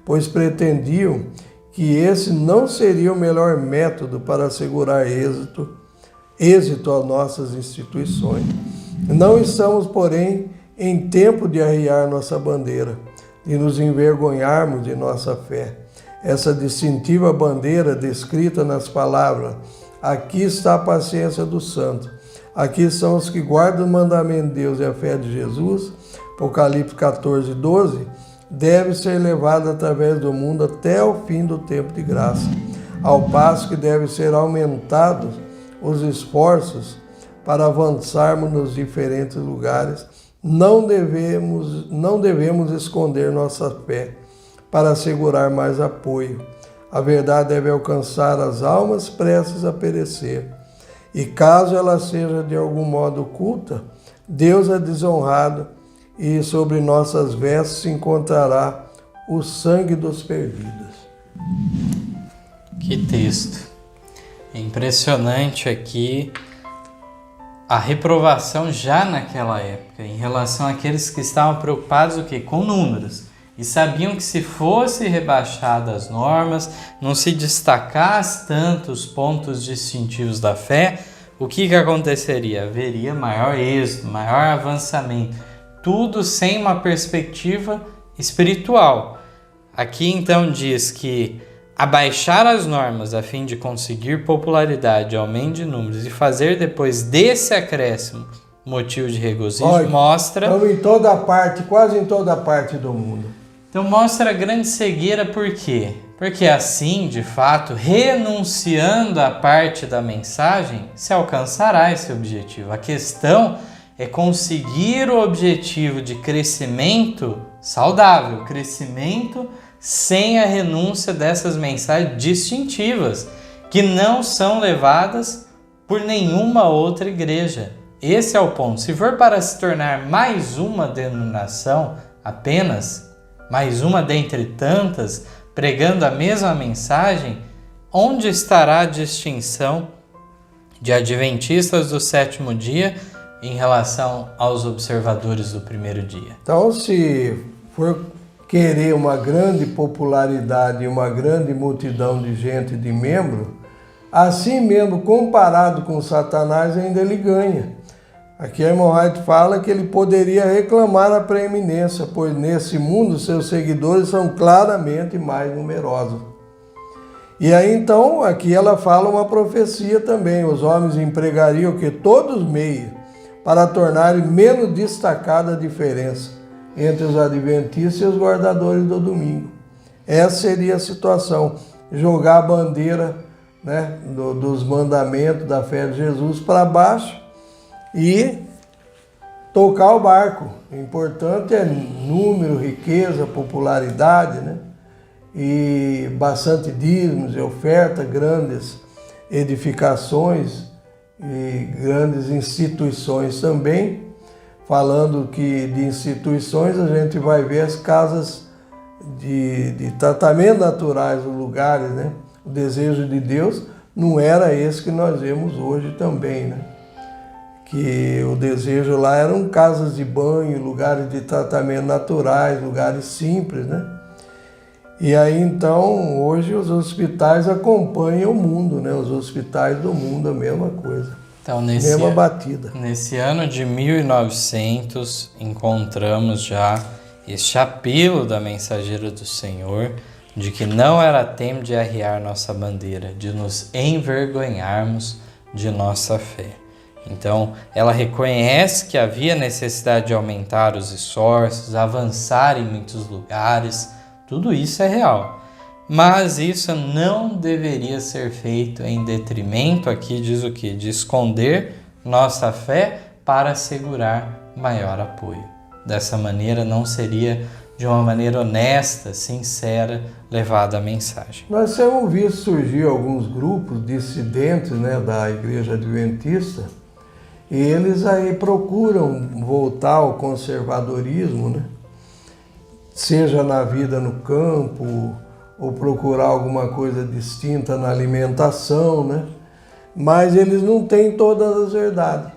pois pretendiam que esse não seria o melhor método para assegurar êxito às nossas instituições. Não estamos, porém, em tempo de arriar nossa bandeira, de nos envergonharmos de nossa fé. Essa distintiva bandeira descrita nas palavras: aqui está a paciência dos santos, aqui são os que guardam o mandamento de Deus e a fé de Jesus, Apocalipse 14:12, deve ser levada através do mundo até o fim do tempo de graça, ao passo que deve ser aumentados os esforços para avançarmos nos diferentes lugares. Não devemos esconder nossa fé para assegurar mais apoio. A verdade deve alcançar as almas prestes a perecer. E caso ela seja de algum modo oculta, Deus é desonrado, e sobre nossas vestes se encontrará o sangue dos perdidos. Que texto! É impressionante aqui a reprovação já naquela época, em relação àqueles que estavam preocupados com números, e sabiam que se fosse rebaixadas as normas, não se destacasse tanto os pontos distintivos da fé, o que aconteceria? Haveria maior êxito, maior avançamento, tudo sem uma perspectiva espiritual. Aqui então diz que abaixar as normas a fim de conseguir popularidade, aumento de números e fazer depois desse acréscimo motivo de regozijo, mostra... Estamos em toda parte, quase em toda parte do mundo. Então mostra a grande cegueira. Por quê? Porque assim, de fato, renunciando à parte da mensagem, se alcançará esse objetivo. A questão é conseguir o objetivo de crescimento saudável, crescimento sem a renúncia dessas mensagens distintivas, que não são levadas por nenhuma outra igreja. Esse é o ponto. Se for para se tornar mais uma denominação, apenas mais uma dentre tantas, pregando a mesma mensagem, onde estará a distinção de adventistas do sétimo dia em relação aos observadores do primeiro dia? Então, se for querer uma grande popularidade e uma grande multidão de gente, de membro, assim mesmo, comparado com Satanás, ainda ele ganha. Aqui a irmã White fala que ele poderia reclamar a preeminência, pois nesse mundo seus seguidores são claramente mais numerosos. E aí então, aqui ela fala uma profecia também, os homens empregariam que todos os meios para tornarem menos destacada a diferença entre os adventistas e os guardadores do domingo. Essa seria a situação, jogar a bandeira, né, dos mandamentos da fé de Jesus para baixo e tocar o barco. O importante é número, riqueza, popularidade, né? E bastante dízimos e oferta, grandes edificações e grandes instituições também. Falando que de instituições, a gente vai ver as casas de tratamento naturais, os lugares, né? O desejo de Deus não era esse que nós vemos hoje também, né? Que o desejo lá eram casas de banho, lugares de tratamento naturais, lugares simples, né? E aí então, hoje os hospitais acompanham o mundo, né? Os hospitais do mundo, a mesma coisa. Então, mesma batida. Nesse ano de 1900, encontramos já este apelo da mensageira do Senhor de que não era tempo de arriar nossa bandeira, de nos envergonharmos de nossa fé. Então, ela reconhece que havia necessidade de aumentar os esforços, avançar em muitos lugares, tudo isso é real. Mas isso não deveria ser feito em detrimento, aqui diz o quê? De esconder nossa fé para assegurar maior apoio. Dessa maneira não seria de uma maneira honesta, sincera, levada a mensagem. Nós temos visto surgir alguns grupos dissidentes, né, da Igreja Adventista, e eles aí procuram voltar ao conservadorismo, né? Seja na vida no campo, ou procurar alguma coisa distinta na alimentação, né? Mas eles não têm todas as verdades.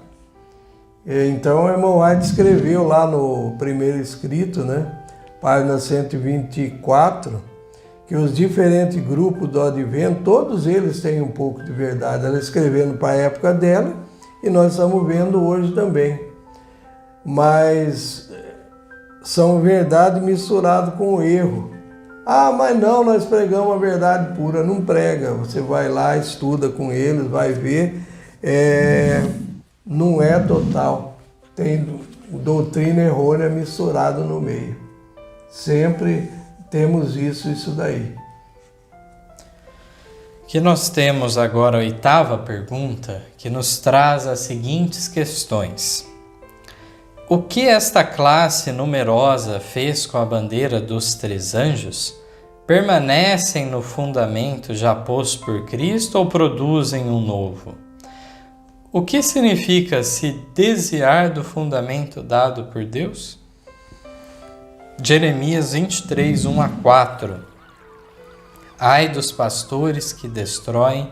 Então, o irmão White escreveu lá no primeiro escrito, né? Página 124, que os diferentes grupos do Advento, todos eles têm um pouco de verdade. Ela escrevendo para a época dela e nós estamos vendo hoje também. Mas são verdade misturado com o erro. Ah, mas não, nós pregamos a verdade pura. Não prega, você vai lá, estuda com eles, vai ver. Não é total. Tem doutrina errônea misturada no meio. Sempre temos isso daí. Que nós temos agora a 8ª pergunta, que nos traz as seguintes questões. O que esta classe numerosa fez com a bandeira dos 3 anjos? Permanecem no fundamento já posto por Cristo ou produzem um novo? O que significa se desviar do fundamento dado por Deus? Jeremias 23, 1-4. Ai dos pastores que destroem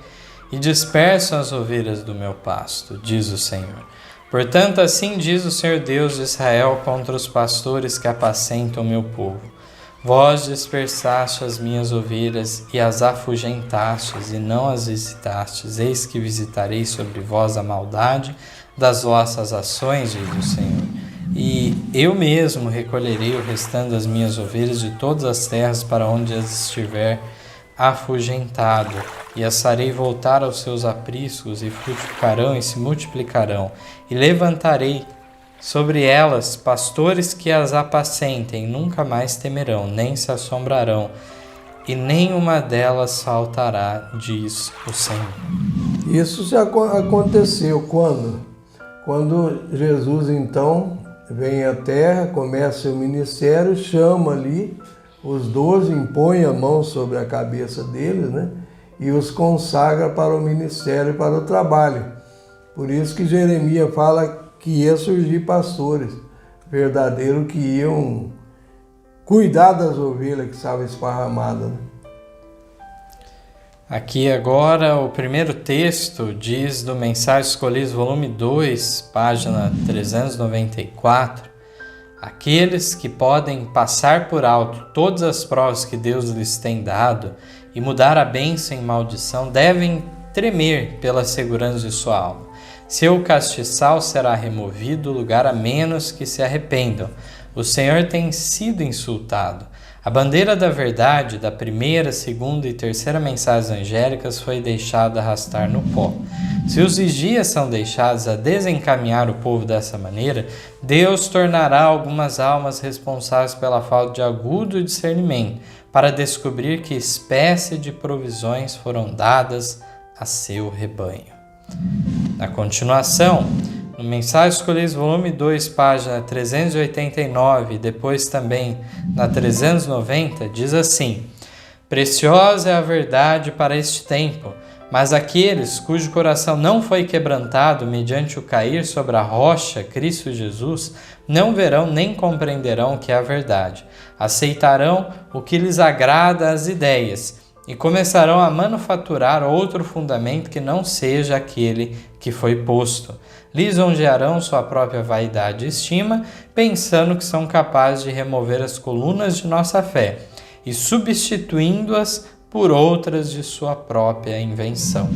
e dispersam as ovelhas do meu pasto, diz o Senhor. Portanto, assim diz o Senhor Deus de Israel contra os pastores que apacentam o meu povo. Vós dispersastes as minhas ovelhas e as afugentastes e não as visitastes. Eis que visitarei sobre vós a maldade das vossas ações, diz o Senhor. E eu mesmo recolherei o restante das minhas ovelhas de todas as terras para onde as estiver afugentado, e as farei voltar aos seus apriscos, e frutificarão e se multiplicarão, e levantarei sobre elas pastores que as apacentem, nunca mais temerão, nem se assombrarão, e nenhuma delas faltará, diz o Senhor. Isso já aconteceu quando? Quando Jesus então vem à terra, começa seu ministério, chama ali os 12, impõe a mão sobre a cabeça deles, né? E os consagra para o ministério e para o trabalho. Por isso que Jeremias fala que ia surgir pastores verdadeiros que iam cuidar das ovelhas que estavam esparramadas, né? Aqui agora o primeiro texto diz do Mensagens Escolhidas, volume 2, página 394. Aqueles que podem passar por alto todas as provas que Deus lhes tem dado e mudar a bênção em maldição devem tremer pela segurança de sua alma. Seu castiçal será removido, lugar a menos que se arrependam. O Senhor tem sido insultado. A bandeira da verdade da primeira, segunda e terceira mensagens angélicas foi deixada arrastar no pó. Se os vigias são deixados a desencaminhar o povo dessa maneira, Deus tornará algumas almas responsáveis pela falta de agudo discernimento para descobrir que espécie de provisões foram dadas a seu rebanho. Na continuação, no Mensagens Escolhidas, volume 2, página 389, e depois também na 390, diz assim: Preciosa é a verdade para este tempo, mas aqueles cujo coração não foi quebrantado mediante o cair sobre a rocha, Cristo Jesus, não verão nem compreenderão o que é a verdade. Aceitarão o que lhes agrada às ideias e começarão a manufaturar outro fundamento que não seja aquele que foi posto. Lisonjearão sua própria vaidade e estima, pensando que são capazes de remover as colunas de nossa fé e substituindo-as por outras de sua própria invenção.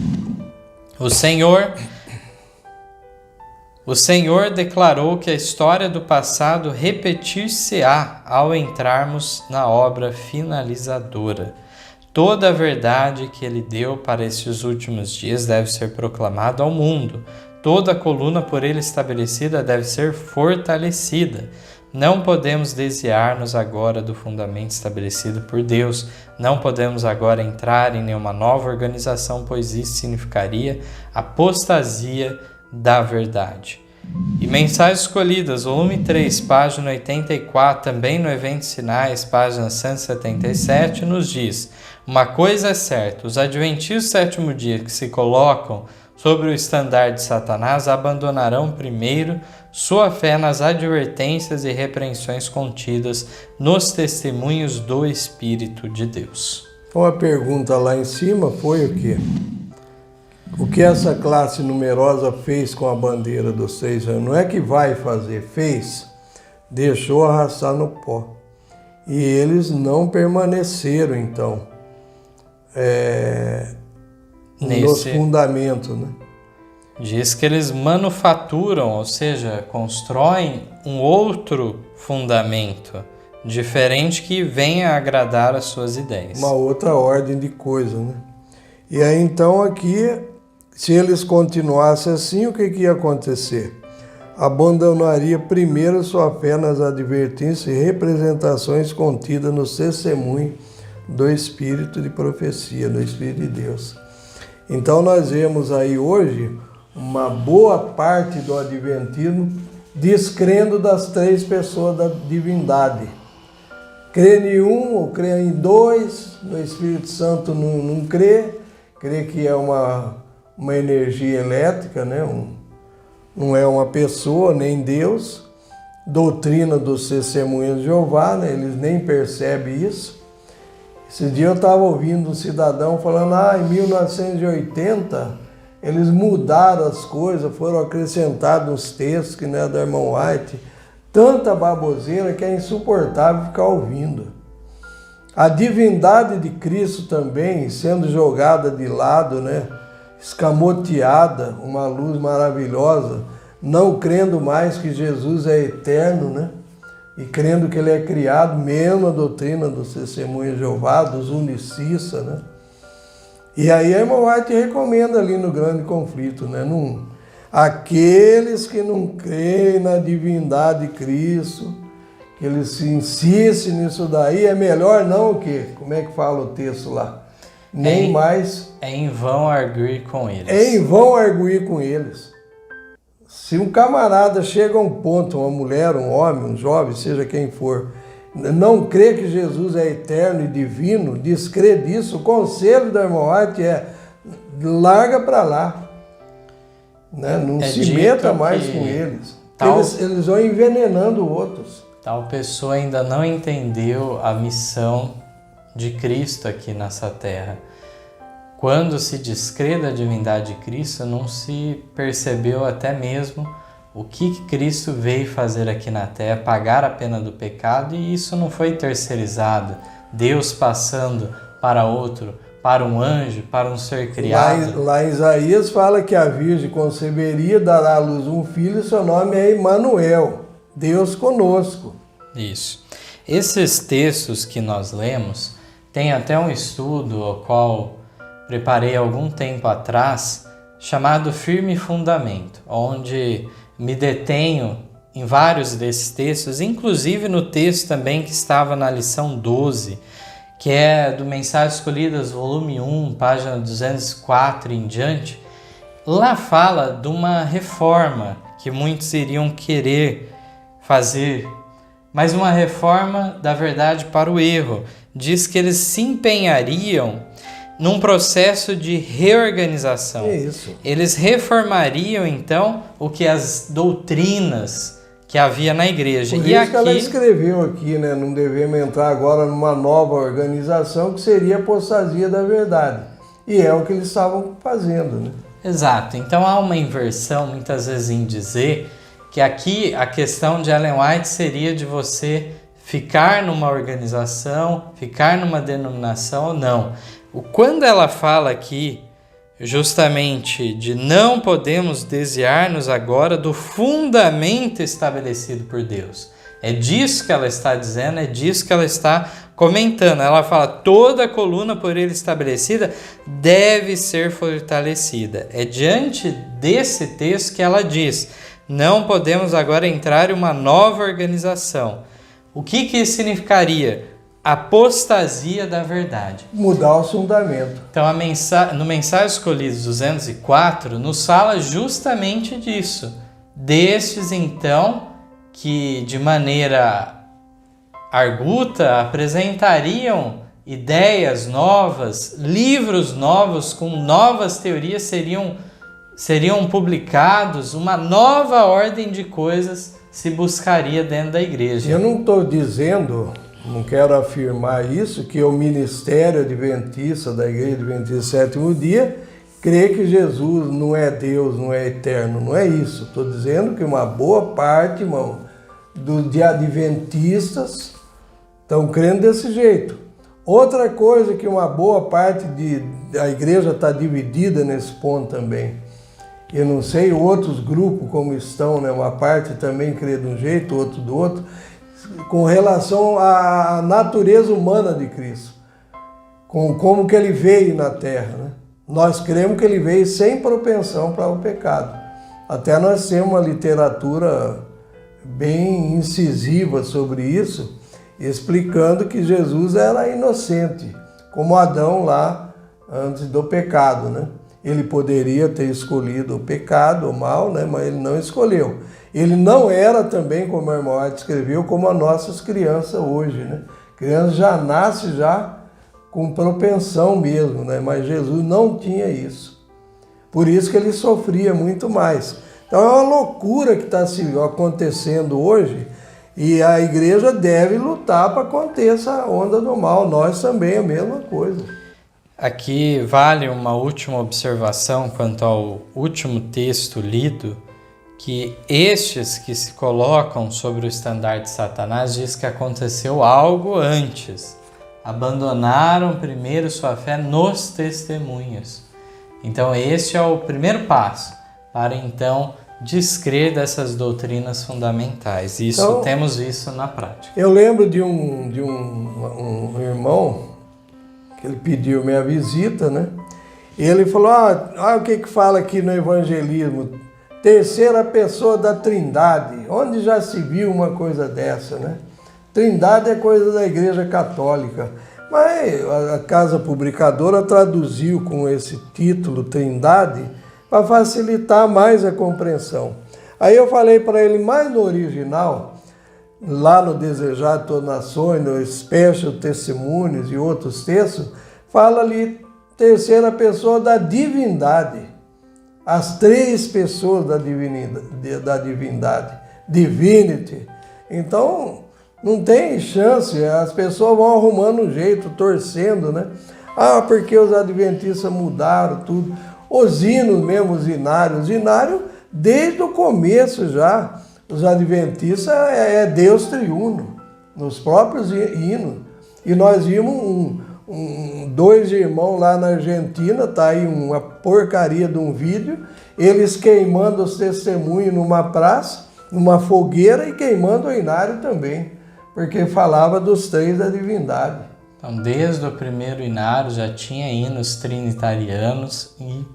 O Senhor declarou que a história do passado repetir-se-á ao entrarmos na obra finalizadora. Toda a verdade que ele deu para estes últimos dias deve ser proclamada ao mundo. Toda a coluna por ele estabelecida deve ser fortalecida. Não podemos desviar-nos agora do fundamento estabelecido por Deus. Não podemos agora entrar em nenhuma nova organização, pois isso significaria apostasia da verdade. E Mensagens Escolhidas, volume 3, página 84, também no Eventos Sinais, página 177, nos diz: Uma coisa é certa, os adventistas do sétimo dia que se colocam sobre o estandarte de Satanás abandonarão primeiro sua fé nas advertências e repreensões contidas nos testemunhos do Espírito de Deus. Então a pergunta lá em cima foi o quê? O que essa classe numerosa fez com a bandeira dos 6 anos? Não é que vai fazer, fez, deixou arrastar no pó. E eles não permaneceram, então, nos fundamentos, né? Diz que eles manufaturam, ou seja, constroem um outro fundamento, diferente que venha a agradar as suas ideias. Uma outra ordem de coisas, né? E aí, então, aqui, se eles continuassem assim, o que ia acontecer? Abandonaria primeiro sua fé nas advertências e representações contidas no testemunho do Espírito de profecia, do Espírito de Deus. Então nós vemos aí hoje uma boa parte do adventismo descrendo das 3 pessoas da divindade. Crê em um ou crê em 2, no Espírito Santo não crê que é uma energia elétrica, né? Não é uma pessoa, nem Deus. Doutrina dos testemunhos de Jeová, né? Eles nem percebem isso. Esse dia eu estava ouvindo um cidadão falando, em 1980 eles mudaram as coisas, foram acrescentados uns textos que não é da irmã White, tanta baboseira que é insuportável ficar ouvindo. A divindade de Cristo também sendo jogada de lado, né? Escamoteada, uma luz maravilhosa, não crendo mais que Jesus é eterno, né? E crendo que ele é criado, mesmo a doutrina dos testemunhos de Jeová, dos unicistas, né? E aí a irmã White recomenda ali no Grande Conflito, né? Aqueles que não creem na divindade de Cristo, que eles se insistem nisso daí, é melhor não o quê? Como é que fala o texto lá? Nem mais... É em vão arguir com eles. É em vão arguir com eles. Se um camarada chega a um ponto, uma mulher, um homem, um jovem, seja quem for, não crê que Jesus é eterno e divino, descrê disso, o conselho da irmã White é larga para lá. Né? Não se meta mais com eles. Eles vão envenenando outros. Tal pessoa ainda não entendeu a missão de Cristo aqui nessa terra. quando se descrê da divindade de Cristo, não se percebeu até mesmo o que Cristo veio fazer aqui na Terra, pagar a pena do pecado, e isso não foi terceirizado, Deus passando para outro, para um anjo, para um ser criado. Lá em Isaías fala que a Virgem conceberia, dará à luz um filho, e seu nome é Emanuel, Deus conosco. Isso. Esses textos que nós lemos, tem até um estudo ao qual preparei algum tempo atrás, chamado Firme Fundamento, onde me detenho em vários desses textos, inclusive no texto também que estava na lição 12, que é do Mensagens Escolhidas, volume 1, página 204 em diante. Lá fala de uma reforma que muitos iriam querer fazer, mas uma reforma da verdade para o erro. Diz que eles se empenhariam num processo de reorganização. É isso. Eles reformariam, então, o que as doutrinas que havia na igreja. Por e isso aqui que ela escreveu aqui, né? Não devemos entrar agora numa nova organização que seria a apostasia da verdade. E é o que eles estavam fazendo, né? Exato. Então há uma inversão, muitas vezes, em dizer que aqui a questão de Ellen White seria de você ficar numa organização, ficar numa denominação ou não. Quando ela fala aqui justamente de não podemos desviar-nos agora do fundamento estabelecido por Deus. É disso que ela está dizendo, é disso que ela está comentando. Ela fala, toda a coluna por ele estabelecida deve ser fortalecida. É diante desse texto que ela diz, não podemos agora entrar em uma nova organização. O que isso significaria? Apostasia da verdade. Mudar o fundamento. Então, no Mensagens Escolhidas 204, nos fala justamente disso. Destes, então, que de maneira arguta apresentariam ideias novas, livros novos com novas teorias seriam publicados, uma nova ordem de coisas se buscaria dentro da igreja. Eu não estou dizendo... Não quero afirmar isso, que o ministério adventista da Igreja Adventista do Sétimo Dia crê que Jesus não é Deus, não é eterno. Não é isso. Estou dizendo que uma boa parte, irmão, de adventistas estão crendo desse jeito. Outra coisa que uma boa parte da igreja está dividida nesse ponto também. Eu não sei outros grupos como estão, né? Uma parte também crê de um jeito, outro do outro, com relação à natureza humana de Cristo, com como que ele veio na Terra, né? Nós cremos que ele veio sem propensão para o pecado. Até nós temos uma literatura bem incisiva sobre isso, explicando que Jesus era inocente, como Adão lá antes do pecado, né? Ele poderia ter escolhido o pecado, o mal, né? Mas ele não escolheu. Ele não era também, como a irmã escreveu, como as nossas crianças hoje, né? Criança já nasce já com propensão mesmo, né? Mas Jesus não tinha isso. Por isso que ele sofria muito mais. Então é uma loucura que está acontecendo hoje e a igreja deve lutar para conter essa onda do mal. Nós também a mesma coisa. Aqui vale uma última observação quanto ao último texto lido, que estes que se colocam sobre o estandarte de Satanás diz que aconteceu algo antes. Abandonaram primeiro sua fé nos testemunhos. Então este é o primeiro passo para então descrer dessas doutrinas fundamentais. Isso então, temos visto na prática. Eu lembro de um irmão que ele pediu minha visita, né? E ele falou, o que fala aqui no evangelismo? Terceira pessoa da Trindade. Onde já se viu uma coisa dessa, né? Trindade é coisa da Igreja Católica. Mas a Casa Publicadora traduziu com esse título, Trindade, para facilitar mais a compreensão. Aí eu falei para ele, mais no original, lá no Desejado de Todas as Nações, no Special Testemunhos e outros textos, fala ali terceira pessoa da divindade. As três pessoas da divindade, divinity. Então, não tem chance, as pessoas vão arrumando um jeito, torcendo, né? Ah, porque os adventistas mudaram tudo. Os hinos mesmo, os hinários, desde o começo já, os adventistas é Deus triuno, nos próprios hinos. E nós vimos dois irmãos lá na Argentina, tá aí uma porcaria de um vídeo, eles queimando os testemunhos numa praça, numa fogueira e queimando o inário também, porque falava dos três da divindade. Então, desde o primeiro inário já tinha hinos trinitarianos e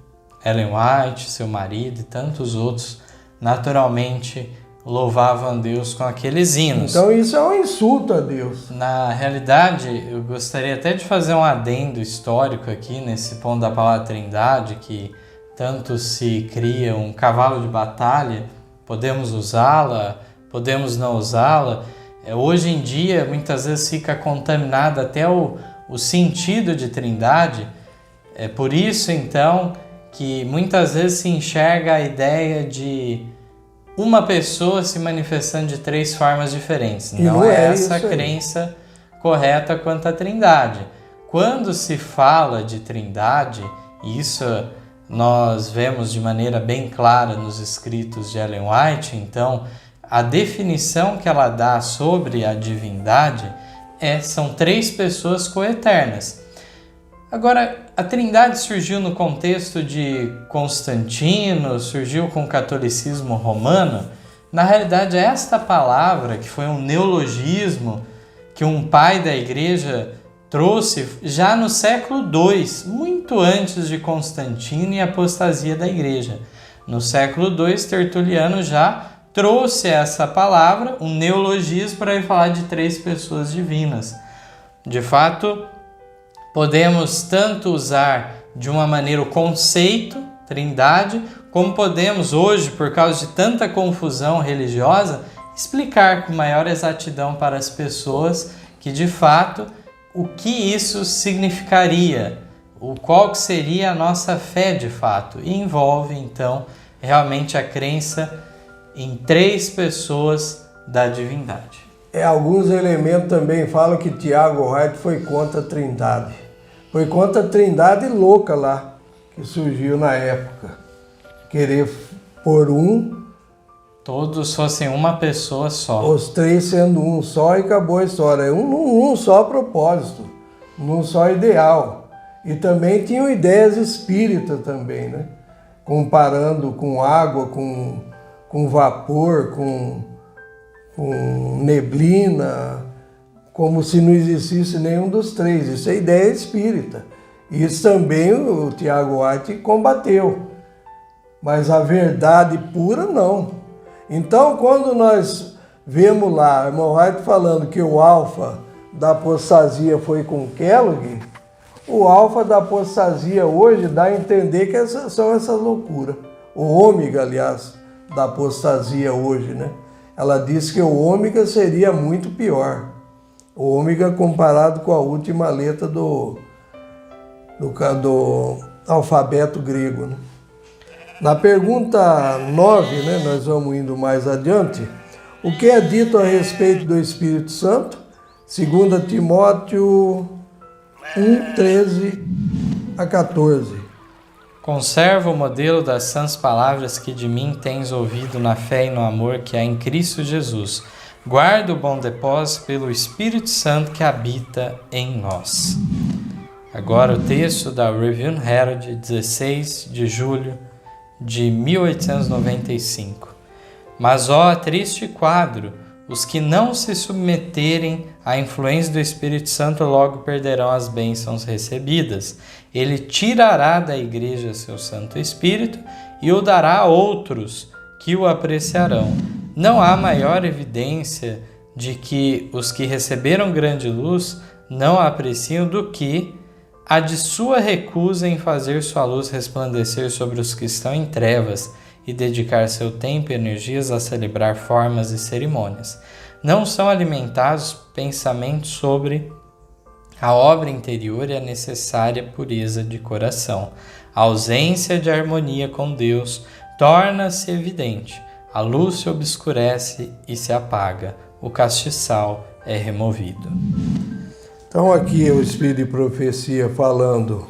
Ellen White, seu marido e tantos outros, naturalmente louvavam Deus com aqueles hinos. Então isso é um insulto a Deus. Na realidade, eu gostaria até de fazer um adendo histórico aqui nesse ponto da palavra Trindade, que tanto se cria um cavalo de batalha, podemos usá-la, podemos não usá-la. Hoje em dia, muitas vezes fica contaminado até o sentido de Trindade. É por isso, então, que muitas vezes se enxerga a ideia de uma pessoa se manifestando de três formas diferentes. Não é essa a crença correta quanto à Trindade. Quando se fala de Trindade, isso nós vemos de maneira bem clara nos escritos de Ellen White, então a definição que ela dá sobre a divindade são três pessoas coeternas. Agora, a Trindade surgiu no contexto de Constantino, surgiu com o catolicismo romano. Na realidade, esta palavra, que foi um neologismo que um pai da igreja trouxe já no século II, muito antes de Constantino e a apostasia da igreja. No século II, Tertuliano já trouxe essa palavra, um neologismo, para falar de três pessoas divinas. De fato, podemos tanto usar de uma maneira o conceito Trindade, como podemos hoje, por causa de tanta confusão religiosa, explicar com maior exatidão para as pessoas que, de fato, o que isso significaria, qual que seria a nossa fé de fato. E envolve, então, realmente a crença em três pessoas da divindade. Alguns elementos também falam que Tiago White foi contra a Trindade. Foi contra a Trindade louca lá, que surgiu na época. Querer pôr todos fossem uma pessoa só. Os três sendo um só e acabou a história. Um só propósito, um só ideal. E também tinham ideias espíritas também, né? Comparando com água, com vapor, com neblina, como se não existisse nenhum dos três. Isso é ideia espírita. Isso também o Tiago White combateu. Mas a verdade pura, não. Então, quando nós vemos lá a irmã White falando que o alfa da apostasia foi com Kellogg, o alfa da apostasia hoje dá a entender que são essas loucuras. O ômega, aliás, da apostasia hoje, né? Ela diz que o ômega seria muito pior. O ômega comparado com a última letra do alfabeto grego, né? Na pergunta 9, né, nós vamos indo mais adiante. O que é dito a respeito do Espírito Santo? 2 Timóteo 1, 13 a 14. Conserva o modelo das sãs palavras que de mim tens ouvido na fé e no amor que há em Cristo Jesus. Guarda o bom depósito pelo Espírito Santo que habita em nós. Agora o texto da Review and Herald, 16 de julho de 1895. Mas, ó, triste quadro, os que não se submeterem à influência do Espírito Santo logo perderão as bênçãos recebidas. Ele tirará da igreja seu Santo Espírito e o dará a outros que o apreciarão. Não há maior evidência de que os que receberam grande luz não a apreciam do que a de sua recusa em fazer sua luz resplandecer sobre os que estão em trevas e dedicar seu tempo e energias a celebrar formas e cerimônias. Não são alimentados pensamentos sobre a obra interior e a necessária pureza de coração. A ausência de harmonia com Deus torna-se evidente. A luz se obscurece e se apaga. O castiçal é removido. Então aqui é o Espírito de profecia falando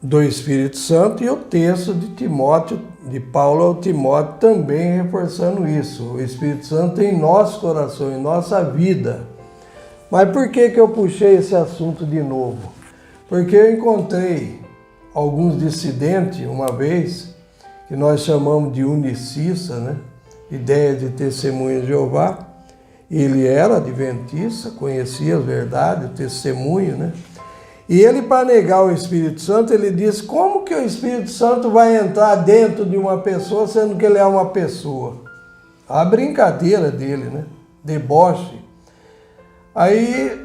do Espírito Santo e o texto de Timóteo, de Paulo ao Timóteo, também reforçando isso. O Espírito Santo em nosso coração, em nossa vida. Mas por que eu puxei esse assunto de novo? Porque eu encontrei alguns dissidentes uma vez, que nós chamamos de unicista, né? Ideia de testemunha de Jeová. Ele era adventista, conhecia as verdades, o testemunho, né? E ele, para negar o Espírito Santo, ele disse: como que o Espírito Santo vai entrar dentro de uma pessoa, sendo que ele é uma pessoa? A brincadeira dele, né? Deboche. Aí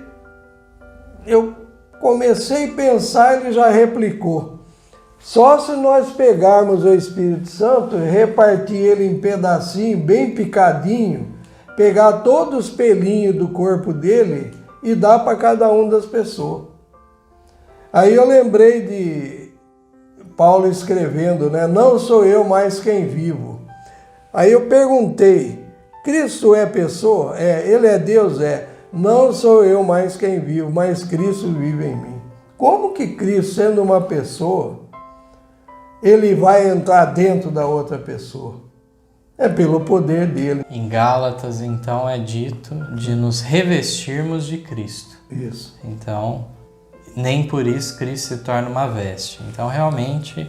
eu comecei a pensar, ele já replicou: só se nós pegarmos o Espírito Santo, repartir ele em pedacinho, bem picadinho, pegar todos os pelinhos do corpo dele e dar para cada uma das pessoas. Aí eu lembrei de Paulo escrevendo, né? Não sou eu mais quem vivo. Aí eu perguntei: Cristo é pessoa? É. Ele é Deus? É. Não sou eu mais quem vivo, mas Cristo vive em mim. Como que Cristo, sendo uma pessoa, ele vai entrar dentro da outra pessoa? É pelo poder dele. Em Gálatas, então, é dito de nos revestirmos de Cristo. Isso. Então, nem por isso Cristo se torna uma veste. Então, realmente,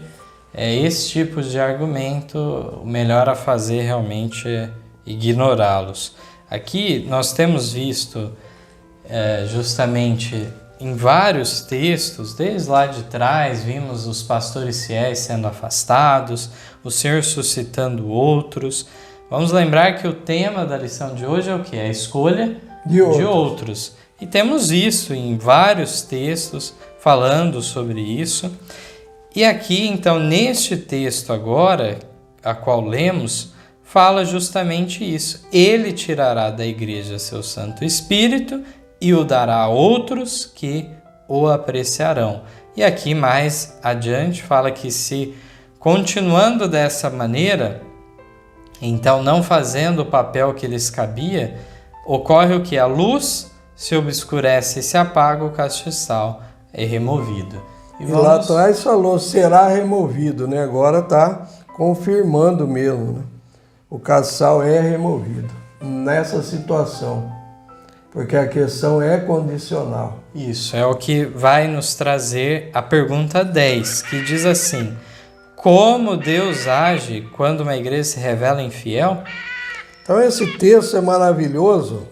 esse tipo de argumento, o melhor a fazer realmente é ignorá-los. Aqui nós temos visto justamente em vários textos, desde lá de trás, vimos os pastores fiéis sendo afastados, o Senhor suscitando outros. Vamos lembrar que o tema da lição de hoje é o quê? A escolha de outros. E temos isso em vários textos falando sobre isso. E aqui, então, neste texto agora, a qual lemos, fala justamente isso. Ele tirará da igreja seu Santo Espírito e o dará a outros que o apreciarão. E aqui mais adiante fala que se continuando dessa maneira, então não fazendo o papel que lhes cabia, ocorre o que? A luz se obscurece e se apaga, o castiçal é removido. E lá atrás falou, será removido, né? Agora está confirmando mesmo, né? O castiçal é removido nessa situação, porque a questão é condicional. Isso, é o que vai nos trazer a pergunta 10, que diz assim: como Deus age quando uma igreja se revela infiel? Então esse texto é maravilhoso,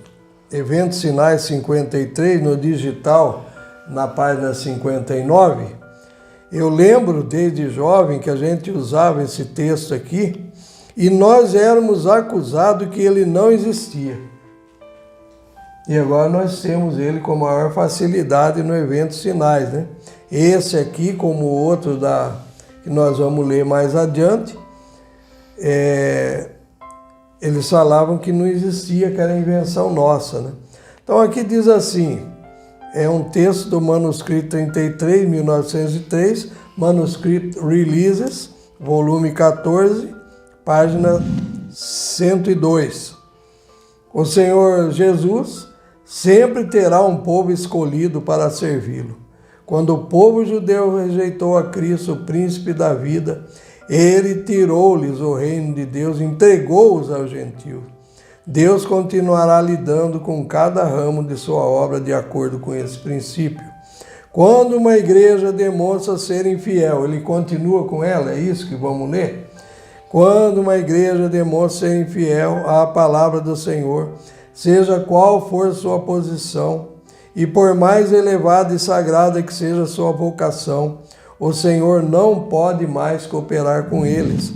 Eventos Sinais 53, no digital, na página 59. Eu lembro desde jovem que a gente usava esse texto aqui e nós éramos acusados que ele não existia. E agora nós temos ele com maior facilidade no Eventos Sinais, né? Esse aqui, como o outro que nós vamos ler mais adiante, eles falavam que não existia, que era invenção nossa, né? Então aqui diz assim, é um texto do manuscrito 33, 1903, manuscrito Releases, volume 14, página 102. O Senhor Jesus sempre terá um povo escolhido para servi-lo. Quando o povo judeu rejeitou a Cristo, o príncipe da vida, ele tirou-lhes o reino de Deus, entregou-os aos gentios. Deus continuará lidando com cada ramo de sua obra de acordo com esse princípio. Quando uma igreja demonstra ser infiel, ele continua com ela, é isso que vamos ler? Quando uma igreja demonstra ser infiel à palavra do Senhor, seja qual for sua posição, e por mais elevada e sagrada que seja sua vocação, o Senhor não pode mais cooperar com eles.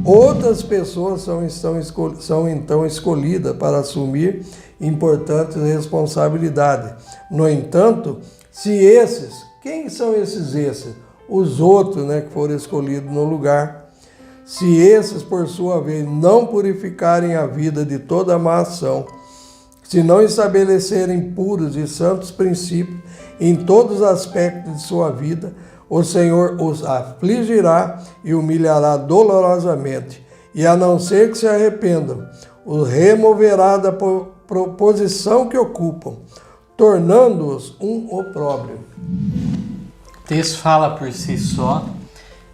Outras pessoas são então escolhidas para assumir importantes responsabilidades. No entanto, quem são esses? Os outros, né, que foram escolhidos no lugar. Se esses, por sua vez, não purificarem a vida de toda má ação, se não estabelecerem puros e santos princípios em todos os aspectos de sua vida, o Senhor os afligirá e humilhará dolorosamente, e a não ser que se arrependam, os removerá da posição que ocupam. tornando-os um opróbrio. O texto fala por si só.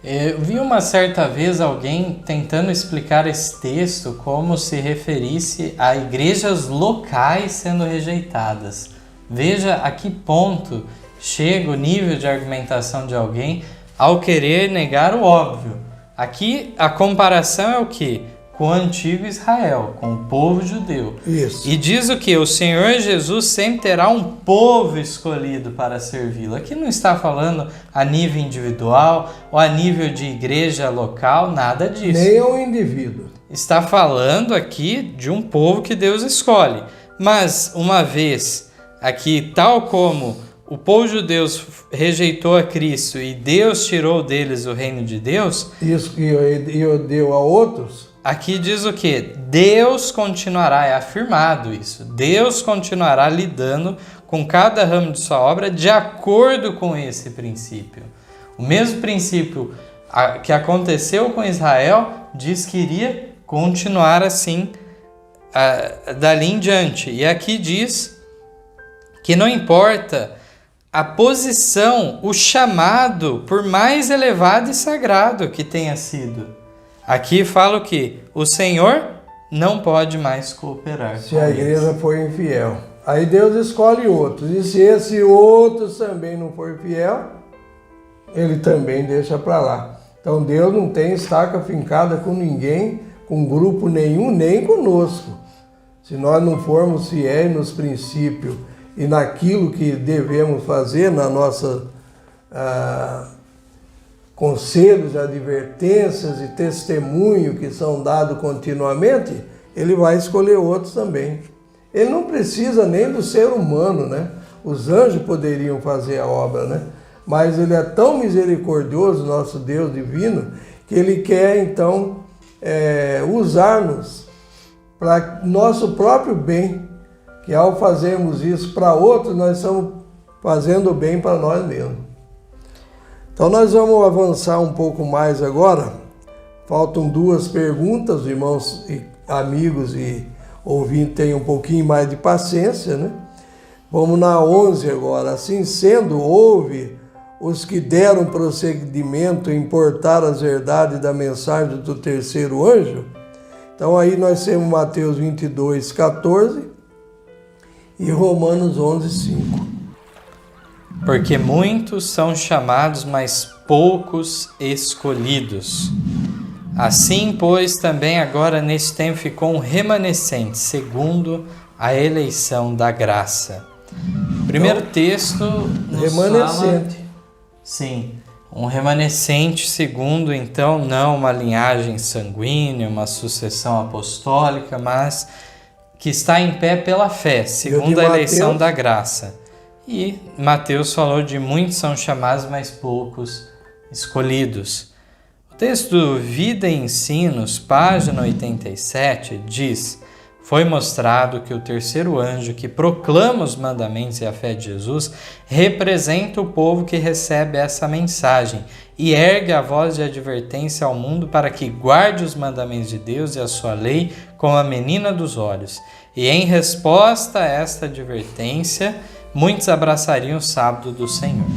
Eu vi uma certa vez alguém tentando explicar esse texto como se referisse a igrejas locais sendo rejeitadas. Veja a que ponto chega o nível de argumentação de alguém ao querer negar o óbvio. Aqui a comparação é o quê? Com o antigo Israel, com o povo judeu. Isso. E diz o que? O Senhor Jesus sempre terá um povo escolhido para servi-lo. Aqui não está falando a nível individual ou a nível de igreja local, nada disso. Nem ao indivíduo. Está falando aqui de um povo que Deus escolhe. Mas, uma vez aqui, tal como o povo judeu rejeitou a Cristo e Deus tirou deles o reino de Deus... Isso que eu deu a outros... Aqui diz o que? Deus continuará, é afirmado isso, Deus continuará lidando com cada ramo de sua obra de acordo com esse princípio. O mesmo princípio que aconteceu com Israel, diz que iria continuar assim dali em diante. E aqui diz que não importa a posição, o chamado, por mais elevado e sagrado que tenha sido. Aqui fala o que? O Senhor não pode mais cooperar. Se a igreja for infiel. Aí Deus escolhe outros. E se esse outro também não for fiel, ele também deixa para lá. Então Deus não tem estaca fincada com ninguém, com grupo nenhum, nem conosco. Se nós não formos fiéis nos princípios e naquilo que devemos fazer, na nossa... conselhos, advertências e testemunho que são dados continuamente, ele vai escolher outros também. Ele não precisa nem do ser humano, né? Os anjos poderiam fazer a obra, né? Mas ele é tão misericordioso, nosso Deus divino, que ele quer então usar-nos para nosso próprio bem, que ao fazermos isso para outros, nós estamos fazendo bem para nós mesmos. Então nós vamos avançar um pouco mais agora. Faltam 2 perguntas, irmãos e amigos e ouvintes tenham um pouquinho mais de paciência, né? Vamos na 11 agora. Assim sendo, houve os que deram prosseguimento em portar as verdades da mensagem do terceiro anjo. Então aí nós temos Mateus 22, 14 e Romanos 11, 5. Porque muitos são chamados, mas poucos escolhidos. Assim, pois, também agora neste tempo ficou um remanescente, segundo a eleição da graça. Primeiro texto nos remanescente. Fala, sim, um remanescente segundo, então, não uma linhagem sanguínea, uma sucessão apostólica, mas que está em pé pela fé, segundo a eleição da graça. E Mateus falou de muitos são chamados, mas poucos escolhidos. O texto do Vida e Ensinos, página 87, diz: foi mostrado que o terceiro anjo que proclama os mandamentos e a fé de Jesus representa o povo que recebe essa mensagem e ergue a voz de advertência ao mundo para que guarde os mandamentos de Deus e a sua lei como a menina dos olhos. E em resposta a esta advertência, muitos abraçariam o sábado do Senhor.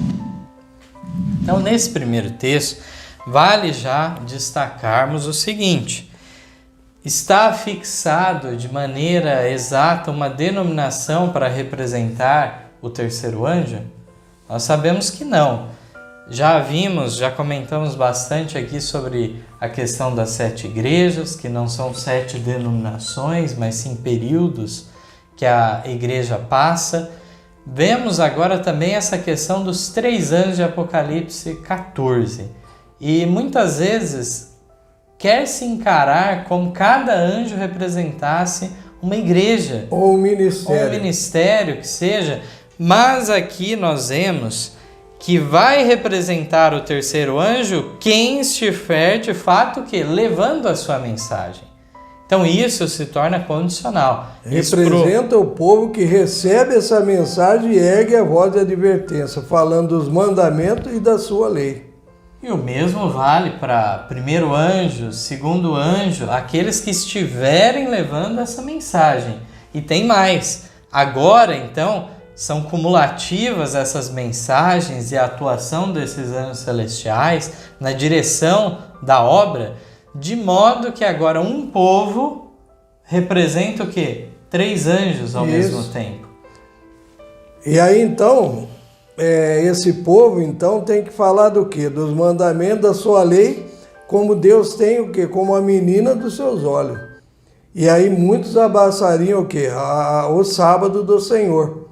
Então, nesse primeiro texto, vale já destacarmos o seguinte: está fixado de maneira exata uma denominação para representar o terceiro anjo? Nós sabemos que não. Já comentamos bastante aqui sobre a questão das 7 igrejas, que não são 7 denominações, mas sim períodos que a igreja passa. Vemos agora também essa questão dos 3 anjos de Apocalipse 14. E muitas vezes quer se encarar como cada anjo representasse uma igreja. Ou um ministério. Ou um ministério que seja. Mas aqui nós vemos que vai representar o terceiro anjo quem estiver de fato que levando a sua mensagem. Então isso se torna condicional. Representa o povo que recebe essa mensagem e ergue a voz de advertência, falando dos mandamentos e da sua lei. E o mesmo vale para primeiro anjo, segundo anjo, aqueles que estiverem levando essa mensagem. E tem mais. Agora, então, são cumulativas essas mensagens e a atuação desses anjos celestiais na direção da obra, de modo que agora um povo representa o quê? 3 anjos ao mesmo tempo. E aí então, esse povo então tem que falar do quê? Dos mandamentos da sua lei, como Deus tem o quê? Como a menina dos seus olhos. E aí muitos abraçariam o quê? O sábado do Senhor.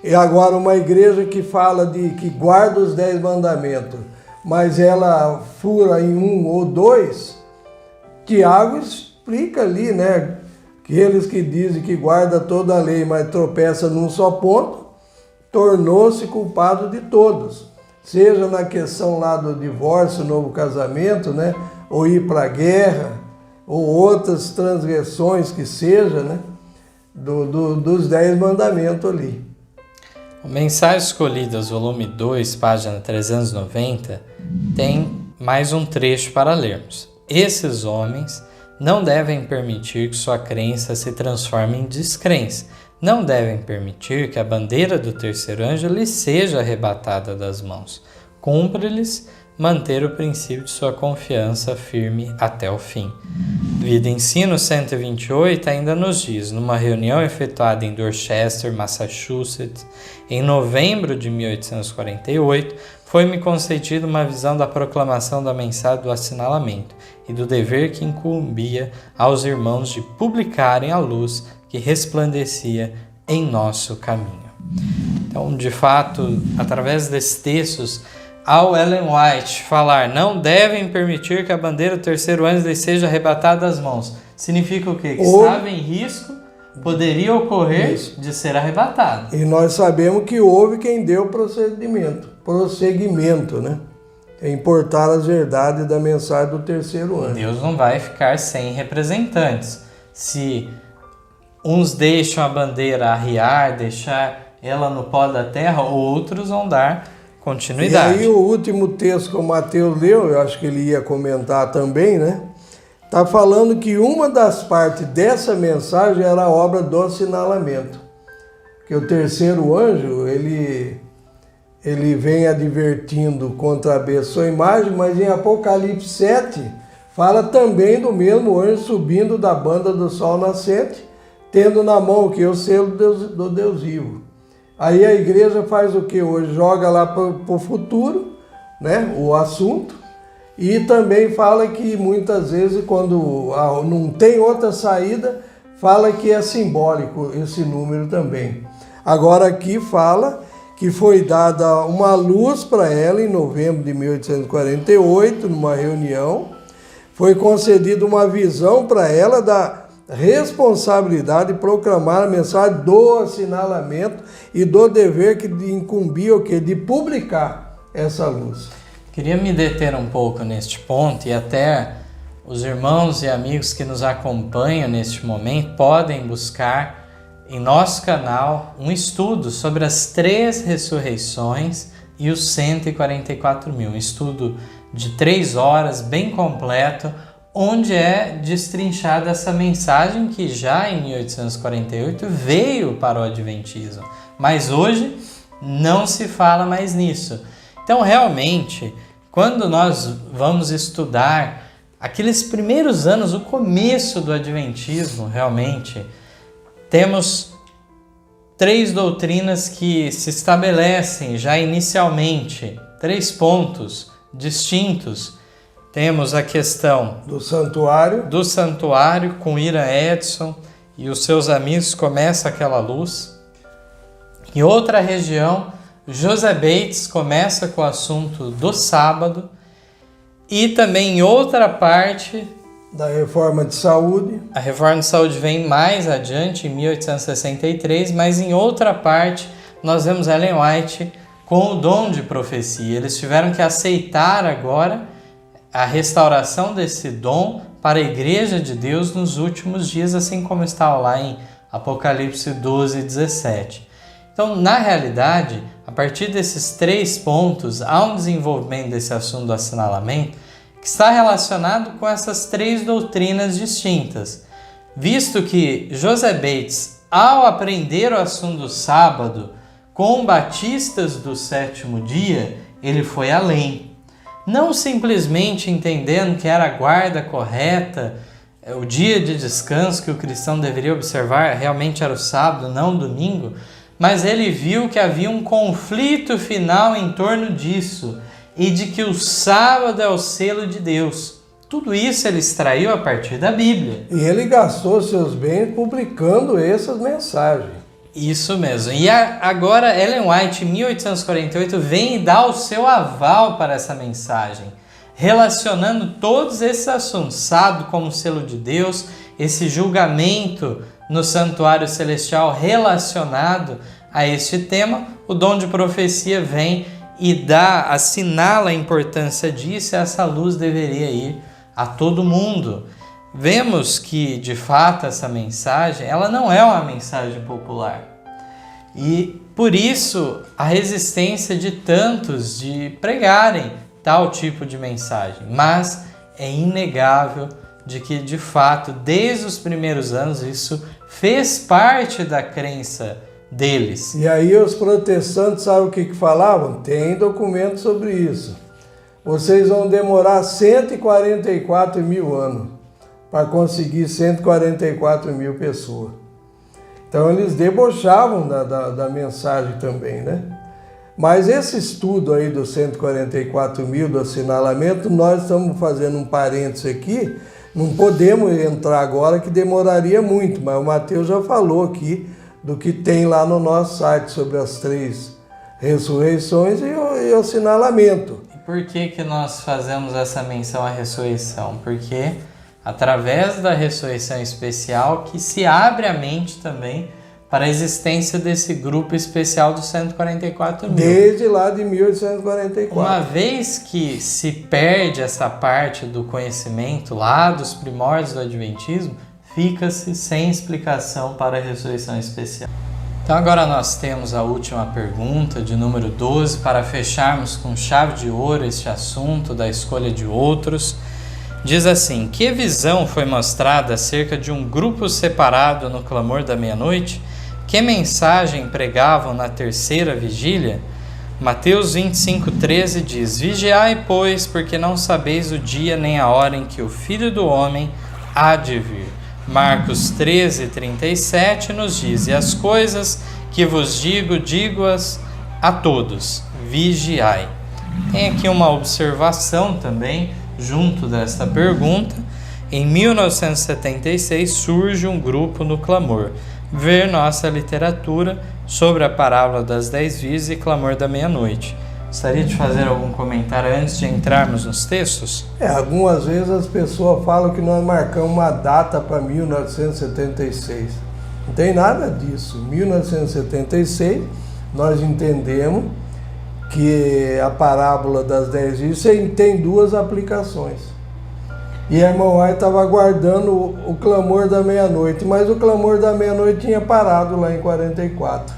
E agora uma igreja que fala que guarda os 10 mandamentos, mas ela fura em 1 ou 2, Tiago explica ali, né? Aqueles que dizem que guarda toda a lei, mas tropeça num só ponto, tornou-se culpado de todos. Seja na questão lá do divórcio, novo casamento, né? Ou ir para a guerra, ou outras transgressões que seja, né? Dos 10 mandamentos ali. O Mensagens Escolhidas, volume 2, página 390, tem mais um trecho para lermos. Esses homens não devem permitir que sua crença se transforme em descrença. Não devem permitir que a bandeira do terceiro anjo lhes seja arrebatada das mãos. Cumpre-lhes manter o princípio de sua confiança firme até o fim. Vida e Ensino 128 ainda nos diz: numa reunião efetuada em Dorchester, Massachusetts, em novembro de 1848, foi-me concedida uma visão da proclamação da mensagem do assinalamento e do dever que incumbia aos irmãos de publicarem a luz que resplandecia em nosso caminho. Então, de fato, através desses textos, ao Ellen White falar não devem permitir que a bandeira do terceiro anjo lhe seja arrebatada das mãos, significa o quê? Que estava em risco, poderia ocorrer de ser arrebatado. E nós sabemos que houve quem deu prosseguimento, né? É importar as verdades da mensagem do terceiro anjo. Deus não vai ficar sem representantes. Se uns deixam a bandeira arriar, deixar ela no pó da terra, outros vão dar continuidade. E aí o último texto que o Mateus leu, eu acho que ele ia comentar também, né? Está falando que uma das partes dessa mensagem era a obra do assinalamento. Que o terceiro anjo, ele vem advertindo contra a sua imagem, mas em Apocalipse 7 fala também do mesmo anjo subindo da banda do sol nascente, tendo na mão o que? O selo do Deus vivo. Aí a igreja faz o que hoje? Joga lá para o futuro, né, o assunto, e também fala que muitas vezes quando não tem outra saída, fala que é simbólico esse número também. Agora aqui fala que foi dada uma luz para ela em novembro de 1848, numa reunião, foi concedida uma visão para ela da responsabilidade de proclamar a mensagem do assinalamento e do dever que incumbia o quê? De publicar essa luz. Queria me deter um pouco neste ponto, e até os irmãos e amigos que nos acompanham neste momento podem buscar em nosso canal um estudo sobre as 3 ressurreições e os 144.000, um estudo de 3 horas, bem completo, onde é destrinchada essa mensagem que já em 1848 veio para o Adventismo, mas hoje não se fala mais nisso. Então, realmente, quando nós vamos estudar aqueles primeiros anos, o começo do Adventismo, realmente, temos 3 doutrinas que se estabelecem já inicialmente, 3 pontos distintos. Temos a questão do santuário com Ira Edson e os seus amigos, começa aquela luz. Em outra região, José Bates começa com o assunto do sábado, e também em outra parte da reforma de saúde. A reforma de saúde vem mais adiante, em 1863, mas em outra parte nós vemos Ellen White com o dom de profecia. Eles tiveram que aceitar agora a restauração desse dom para a Igreja de Deus nos últimos dias, assim como está lá em Apocalipse 12, 17. Então, na realidade, a partir desses 3 pontos, há um desenvolvimento desse assunto do assinalamento que está relacionado com essas 3 doutrinas distintas. Visto que José Bates, ao aprender o assunto do sábado, com batistas do sétimo dia, ele foi além. Não simplesmente entendendo que era a guarda correta, o dia de descanso que o cristão deveria observar realmente era o sábado, não o domingo, mas ele viu que havia um conflito final em torno disso e de que o sábado é o selo de Deus. Tudo isso ele extraiu a partir da Bíblia. E ele gastou seus bens publicando essas mensagens. Isso mesmo. E agora Ellen White, em 1848, vem e dá o seu aval para essa mensagem, relacionando todos esses assuntos, sábado como selo de Deus, esse julgamento no santuário celestial relacionado a este tema. O dom de profecia vem e assinala a importância disso, e essa luz deveria ir a todo mundo. Vemos que, de fato, essa mensagem, ela não é uma mensagem popular. E, por isso, a resistência de tantos de pregarem tal tipo de mensagem. Mas é inegável de que, de fato, desde os primeiros anos, isso fez parte da crença deles. E aí os protestantes, sabe o que falavam? Tem documento sobre isso. Vocês vão demorar 144 mil anos para conseguir 144 mil pessoas. Então eles debochavam da mensagem também, né? Mas esse estudo aí dos 144 mil do assinalamento, nós estamos fazendo um parênteses aqui, não podemos entrar agora que demoraria muito, mas o Mateus já falou aqui do que tem lá no nosso site sobre as 3 ressurreições e o assinalamento. E por que nós fazemos essa menção à ressurreição? Porque através da ressurreição especial que se abre a mente também para a existência desse grupo especial dos 144 mil. Desde lá de 1844. Uma vez que se perde essa parte do conhecimento lá dos primórdios do Adventismo, fica-se sem explicação para a ressurreição especial. Então agora nós temos a última pergunta, de número 12, para fecharmos com chave de ouro este assunto da escolha de outros. Diz assim: que visão foi mostrada acerca de um grupo separado no clamor da meia-noite? Que mensagem pregavam na terceira vigília? Mateus 25:13 diz: vigiai, pois, porque não sabeis o dia nem a hora em que o Filho do Homem há de vir. Marcos 13:37 nos diz: e as coisas que vos digo, digo-as a todos, vigiai. Tem aqui uma observação também, junto desta pergunta. Em 1976 surge um grupo no clamor. Ver nossa literatura sobre a parábola das 10 virgens e clamor da meia-noite. Gostaria de fazer algum comentário antes de entrarmos nos textos? Algumas vezes as pessoas falam que nós marcamos uma data para 1976. Não tem nada disso. 1976 nós entendemos que a parábola das 10 virgens tem 2 aplicações. E a irmã White estava aguardando o clamor da meia-noite, mas o clamor da meia-noite tinha parado lá em 44.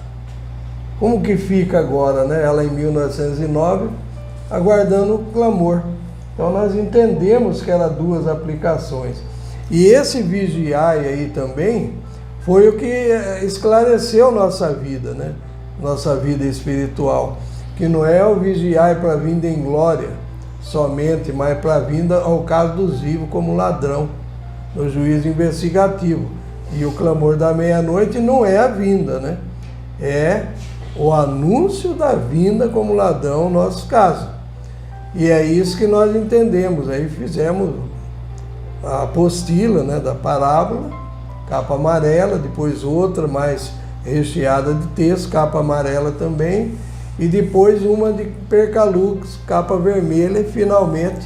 Como que fica agora, né? Ela em 1909, aguardando o clamor. Então nós entendemos que eram 2 aplicações. E esse vigiai aí também foi o que esclareceu nossa vida, né? Nossa vida espiritual. Que não é o vigiai para a vinda em glória somente, mas para a vinda ao caso dos vivos como ladrão, no juízo investigativo. E o clamor da meia-noite não é a vinda, né? É o anúncio da vinda como ladrão no nosso caso. E é isso que nós entendemos. Aí fizemos a apostila, né, da parábola, capa amarela, depois outra mais recheada de texto, capa amarela também, e depois uma de percalux, capa vermelha, e finalmente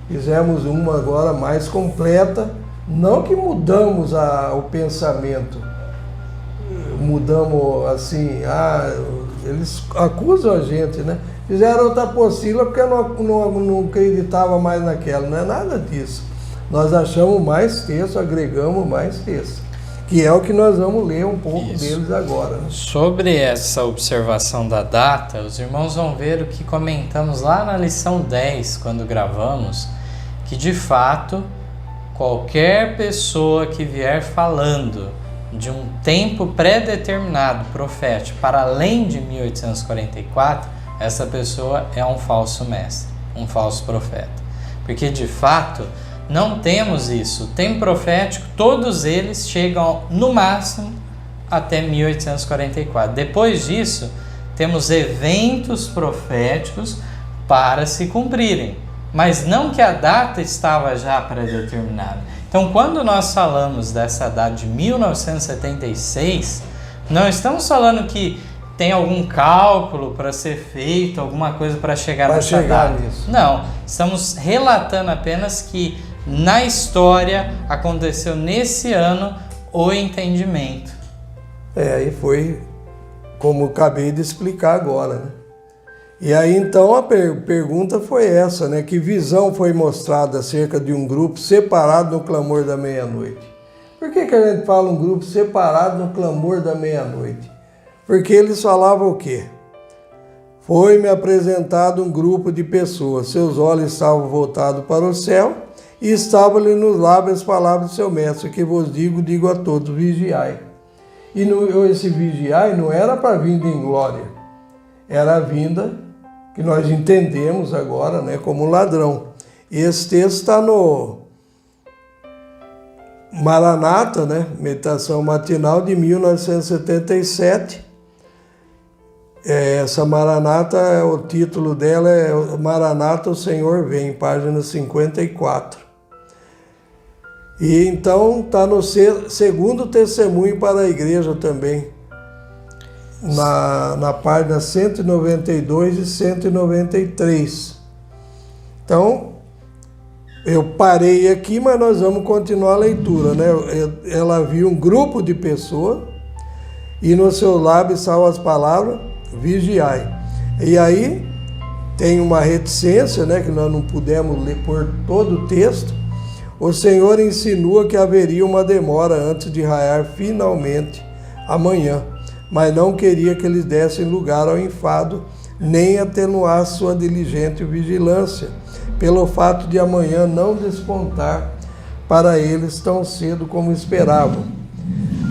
fizemos uma agora mais completa. Não que mudamos o pensamento, mudamos assim, eles acusam a gente, né? Fizeram outra apostila porque não acreditava mais naquela, não é nada disso. Nós achamos mais texto, agregamos mais texto. Que é o que nós vamos ler um pouco deles agora. Né? Sobre essa observação da data, os irmãos vão ver o que comentamos lá na lição 10, quando gravamos, que de fato, qualquer pessoa que vier falando de um tempo pré-determinado, profético, para além de 1844, essa pessoa é um falso mestre, um falso profeta. Porque, de fato, não temos isso. O tempo profético, todos eles chegam, no máximo, até 1844. Depois disso, temos eventos proféticos para se cumprirem, mas não que a data estava já pré-determinada. Então, quando nós falamos dessa data de 1976, não estamos falando que tem algum cálculo para ser feito, alguma coisa para chegar nessa data. Nisso. Não, estamos relatando apenas que na história aconteceu nesse ano o entendimento. E foi como acabei de explicar agora, né? E aí então a pergunta foi essa, né? Que visão foi mostrada acerca de um grupo separado no clamor da meia-noite? Por que a gente fala um grupo separado no clamor da meia-noite? Porque eles falavam o quê? Foi-me apresentado um grupo de pessoas, seus olhos estavam voltados para o céu e estavam-lhe nos lábios as palavras do seu mestre, que vos digo a todos, vigiai. E esse vigiai não era para vinda em glória, era a vinda que nós entendemos agora, né, como ladrão. E esse texto está no Maranata, né, Meditação Matinal de 1977. Essa Maranata, o título dela é Maranata, o Senhor Vem, página 54. E então está no segundo testemunho para a igreja também, na página 192 e 193. Então, eu parei aqui, mas nós vamos continuar a leitura, né? Ela viu um grupo de pessoas e no seu lábio estavam as palavras, vigiai. E aí tem uma reticência, né, que nós não pudemos ler por todo o texto. O Senhor insinua que haveria uma demora antes de raiar finalmente amanhã, mas não queria que eles dessem lugar ao enfado, nem atenuasse sua diligente vigilância, pelo fato de amanhã não despontar para eles tão cedo como esperavam.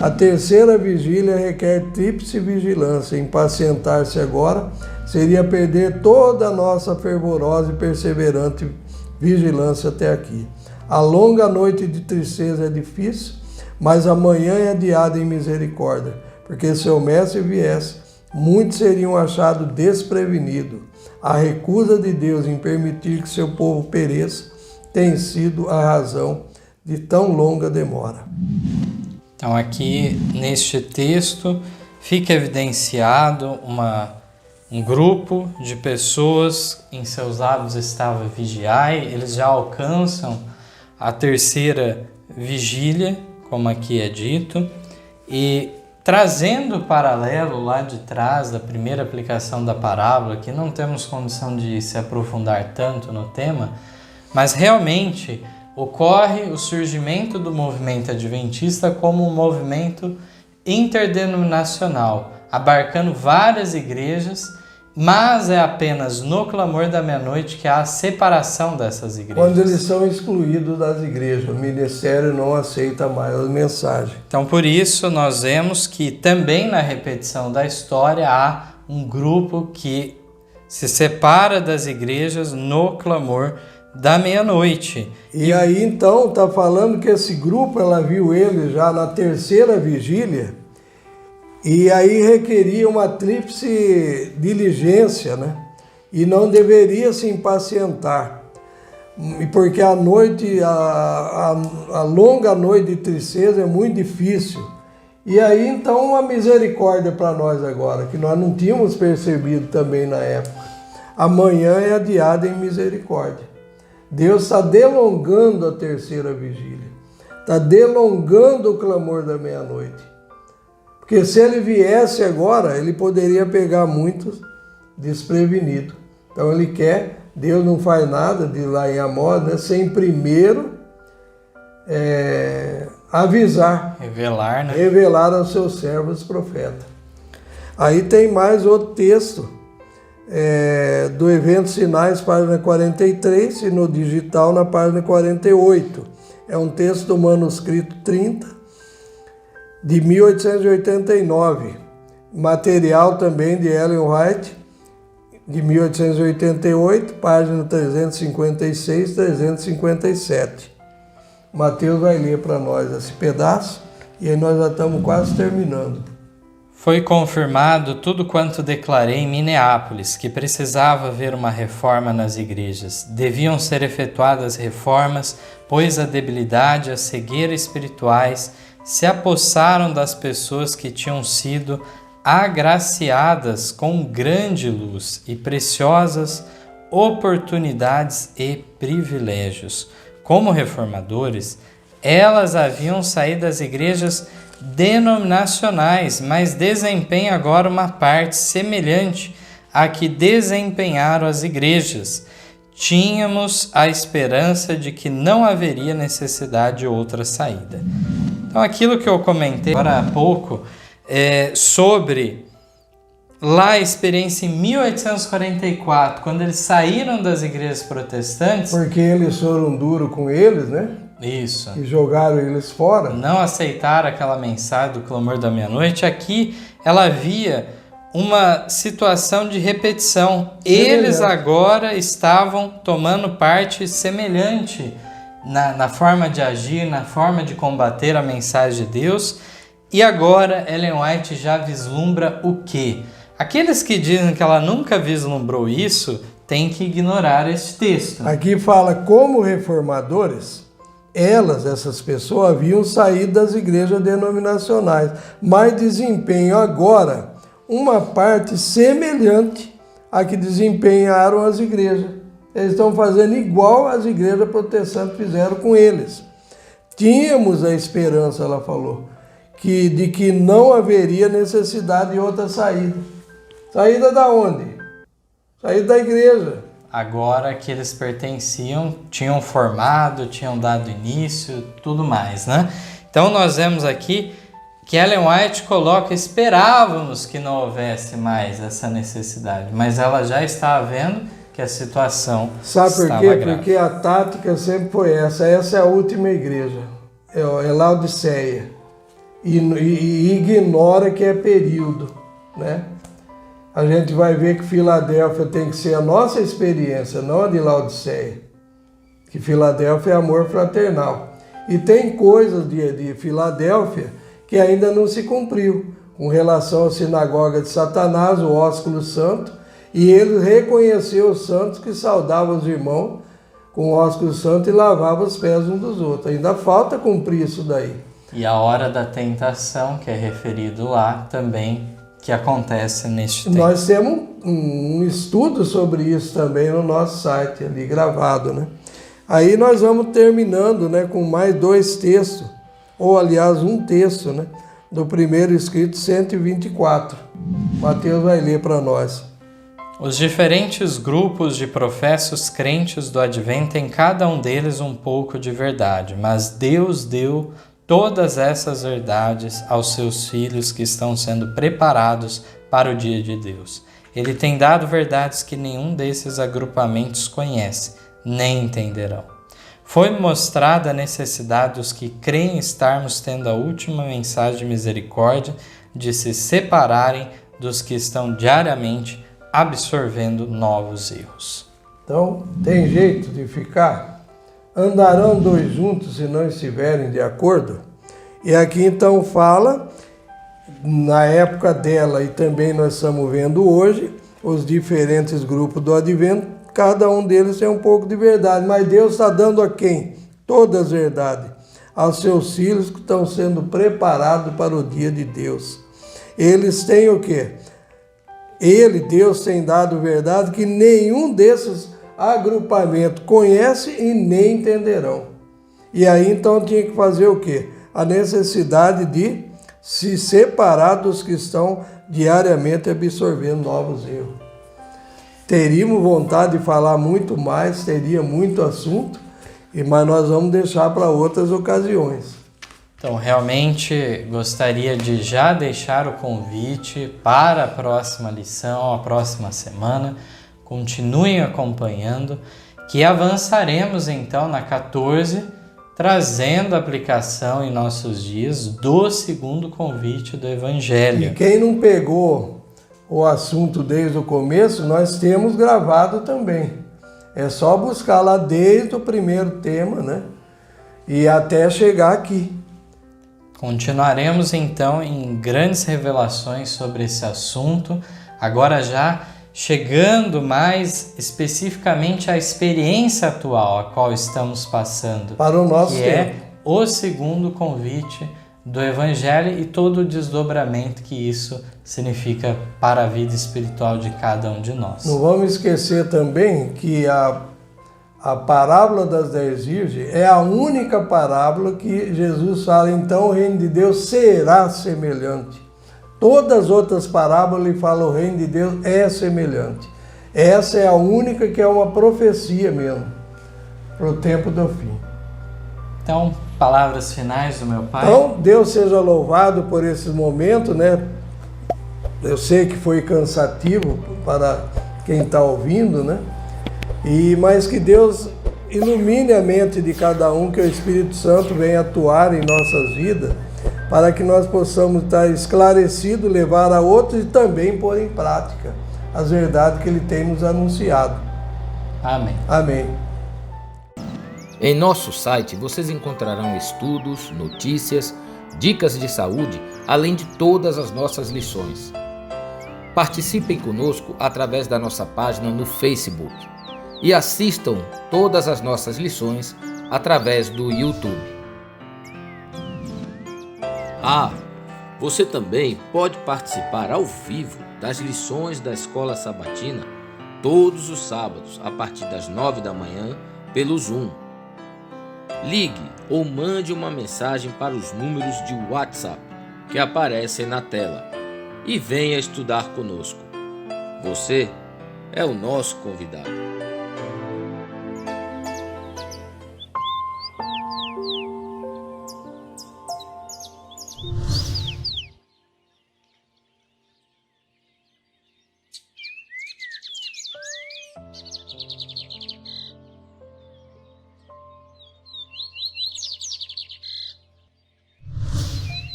A terceira vigília requer tríplice vigilância. Impacientar-se agora seria perder toda a nossa fervorosa e perseverante vigilância até aqui. A longa noite de tristeza é difícil, mas amanhã é adiada em misericórdia, porque se o mestre viesse, muitos seriam achados desprevenidos. A recusa de Deus em permitir que seu povo pereça tem sido a razão de tão longa demora. Então aqui neste texto fica evidenciado um grupo de pessoas, em seus lábios estava vigiai, eles já alcançam a terceira vigília, como aqui é dito, e trazendo o paralelo lá de trás da primeira aplicação da parábola, que não temos condição de se aprofundar tanto no tema, mas realmente ocorre o surgimento do movimento adventista como um movimento interdenominacional, abarcando várias igrejas, mas é apenas no clamor da meia-noite que há a separação dessas igrejas. Quando eles são excluídos das igrejas, o ministério não aceita mais as mensagens. Então, por isso, nós vemos que também na repetição da história há um grupo que se separa das igrejas no clamor da meia-noite. E aí, então, está falando que esse grupo, ela viu ele já na terceira vigília, e aí requeria uma tríplice diligência, né? E não deveria se impacientar, porque a noite, a longa noite de tristeza é muito difícil. E aí então uma misericórdia para nós agora, que nós não tínhamos percebido também na época. Amanhã é adiada em misericórdia. Deus está delongando a terceira vigília, está delongando o clamor da meia-noite. Porque se ele viesse agora, ele poderia pegar muitos desprevenidos. Então ele quer, Deus não faz nada de lá em Amós, né, sem primeiro avisar. Revelar, né? Revelar aos seus servos profetas. Aí tem mais outro texto, do Eventos Sinais, página 43, e no digital na página 48. É um texto do manuscrito 30, de 1889. Material também de Ellen White, de 1888, página 356, 357. Mateus vai ler para nós esse pedaço e aí nós já estamos quase terminando. Foi confirmado tudo quanto declarei em Minneapolis, que precisava haver uma reforma nas igrejas. Deviam ser efetuadas reformas, pois a debilidade e a cegueira espirituais se apossaram das pessoas que tinham sido agraciadas com grande luz e preciosas oportunidades e privilégios. Como reformadores, elas haviam saído das igrejas denominacionais, mas desempenham agora uma parte semelhante à que desempenharam as igrejas. Tínhamos a esperança de que não haveria necessidade de outra saída. Então, aquilo que eu comentei agora há pouco sobre lá a experiência em 1844, quando eles saíram das igrejas protestantes. Porque eles foram duros com eles, né? Isso. E jogaram eles fora. Não aceitaram aquela mensagem do clamor da meia-noite. Aqui ela havia uma situação de repetição. Eles agora estavam tomando parte semelhante na forma de agir, na forma de combater a mensagem de Deus. E agora Ellen White já vislumbra o quê? Aqueles que dizem que ela nunca vislumbrou isso, têm que ignorar esse texto. Aqui fala como reformadores, essas pessoas, haviam saído das igrejas denominacionais, mas desempenham agora uma parte semelhante à que desempenharam as igrejas. Eles estão fazendo igual as igrejas protestantes fizeram com eles. Tínhamos a esperança, ela falou, de que não haveria necessidade de outra saída. Saída da onde? Saída da igreja. Agora que eles pertenciam, tinham formado, tinham dado início, tudo mais, né? Então nós vemos aqui que Ellen White coloca, esperávamos que não houvesse mais essa necessidade, mas ela já estava vendo que a situação estava grave. Sabe por quê? Grave. Porque a tática sempre foi essa é a última igreja, é Laodiceia, e ignora que é período, né? A gente vai ver que Filadélfia tem que ser a nossa experiência, não a de Laodiceia. Que Filadélfia é amor fraternal. E tem coisas de Filadélfia que ainda não se cumpriu, com relação à sinagoga de Satanás, o ósculo santo, e ele reconheceu os santos que saudavam os irmãos com o ósculo santo e lavavam os pés uns dos outros. Ainda falta cumprir isso daí. E a hora da tentação, que é referido lá, também que acontece neste tempo. Nós temos um estudo sobre isso também no nosso site, ali gravado, né? Aí nós vamos terminando, né, com mais 2 textos, ou aliás um texto, né, do primeiro escrito 124. Mateus vai ler para nós. Os diferentes grupos de professos crentes do advento têm cada um deles um pouco de verdade, mas Deus deu todas essas verdades aos seus filhos que estão sendo preparados para o dia de Deus. Ele tem dado verdades que nenhum desses agrupamentos conhece, nem entenderão. Foi mostrada a necessidade dos que creem estarmos tendo a última mensagem de misericórdia de se separarem dos que estão diariamente absorvendo novos erros. Então, tem jeito de ficar? Andarão 2 juntos se não estiverem de acordo? E aqui então fala, na época dela e também nós estamos vendo hoje, os diferentes grupos do advento, cada um deles tem um pouco de verdade, mas Deus está dando a quem? Todas as verdades. Aos seus filhos que estão sendo preparados para o dia de Deus. Eles têm o quê? Deus, tem dado verdade que nenhum desses agrupamentos conhece e nem entenderão. E aí então tinha que fazer o quê? A necessidade de se separar dos que estão diariamente absorvendo novos erros. Teríamos vontade de falar muito mais, teria muito assunto, mas nós vamos deixar para outras ocasiões. Então, realmente gostaria de já deixar o convite para a próxima lição, a próxima semana. Continuem acompanhando, que avançaremos então na 14, trazendo a aplicação em nossos dias do segundo convite do Evangelho. E quem não pegou o assunto desde o começo, nós temos gravado também. É só buscar lá desde o primeiro tema, né? E até chegar aqui. Continuaremos então em grandes revelações sobre esse assunto, agora já chegando mais especificamente à experiência atual a qual estamos passando, para o nosso que tempo. é o segundo convite do Evangelho e todo o desdobramento que isso significa para a vida espiritual de cada um de nós. Não vamos esquecer também que a parábola das 10 virgens é a única parábola que Jesus fala, então o reino de Deus será semelhante. Todas as outras parábolas ele fala o reino de Deus é semelhante. Essa é a única que é uma profecia mesmo, para o tempo do fim. Então, palavras finais do meu Pai. Então, Deus seja louvado por esse momento, né? Eu sei que foi cansativo para quem está ouvindo, né? Mas que Deus ilumine a mente de cada um, que o Espírito Santo venha atuar em nossas vidas, para que nós possamos estar esclarecidos, levar a outros e também pôr em prática as verdades que Ele tem nos anunciado. Amém. Amém. Em nosso site vocês encontrarão estudos, notícias, dicas de saúde, além de todas as nossas lições. Participem conosco através da nossa página no Facebook e assistam todas as nossas lições através do YouTube. Você também pode participar ao vivo das lições da Escola Sabatina todos os sábados a partir das 9 da manhã pelo Zoom. Ligue ou mande uma mensagem para os números de WhatsApp que aparecem na tela e venha estudar conosco. Você é o nosso convidado.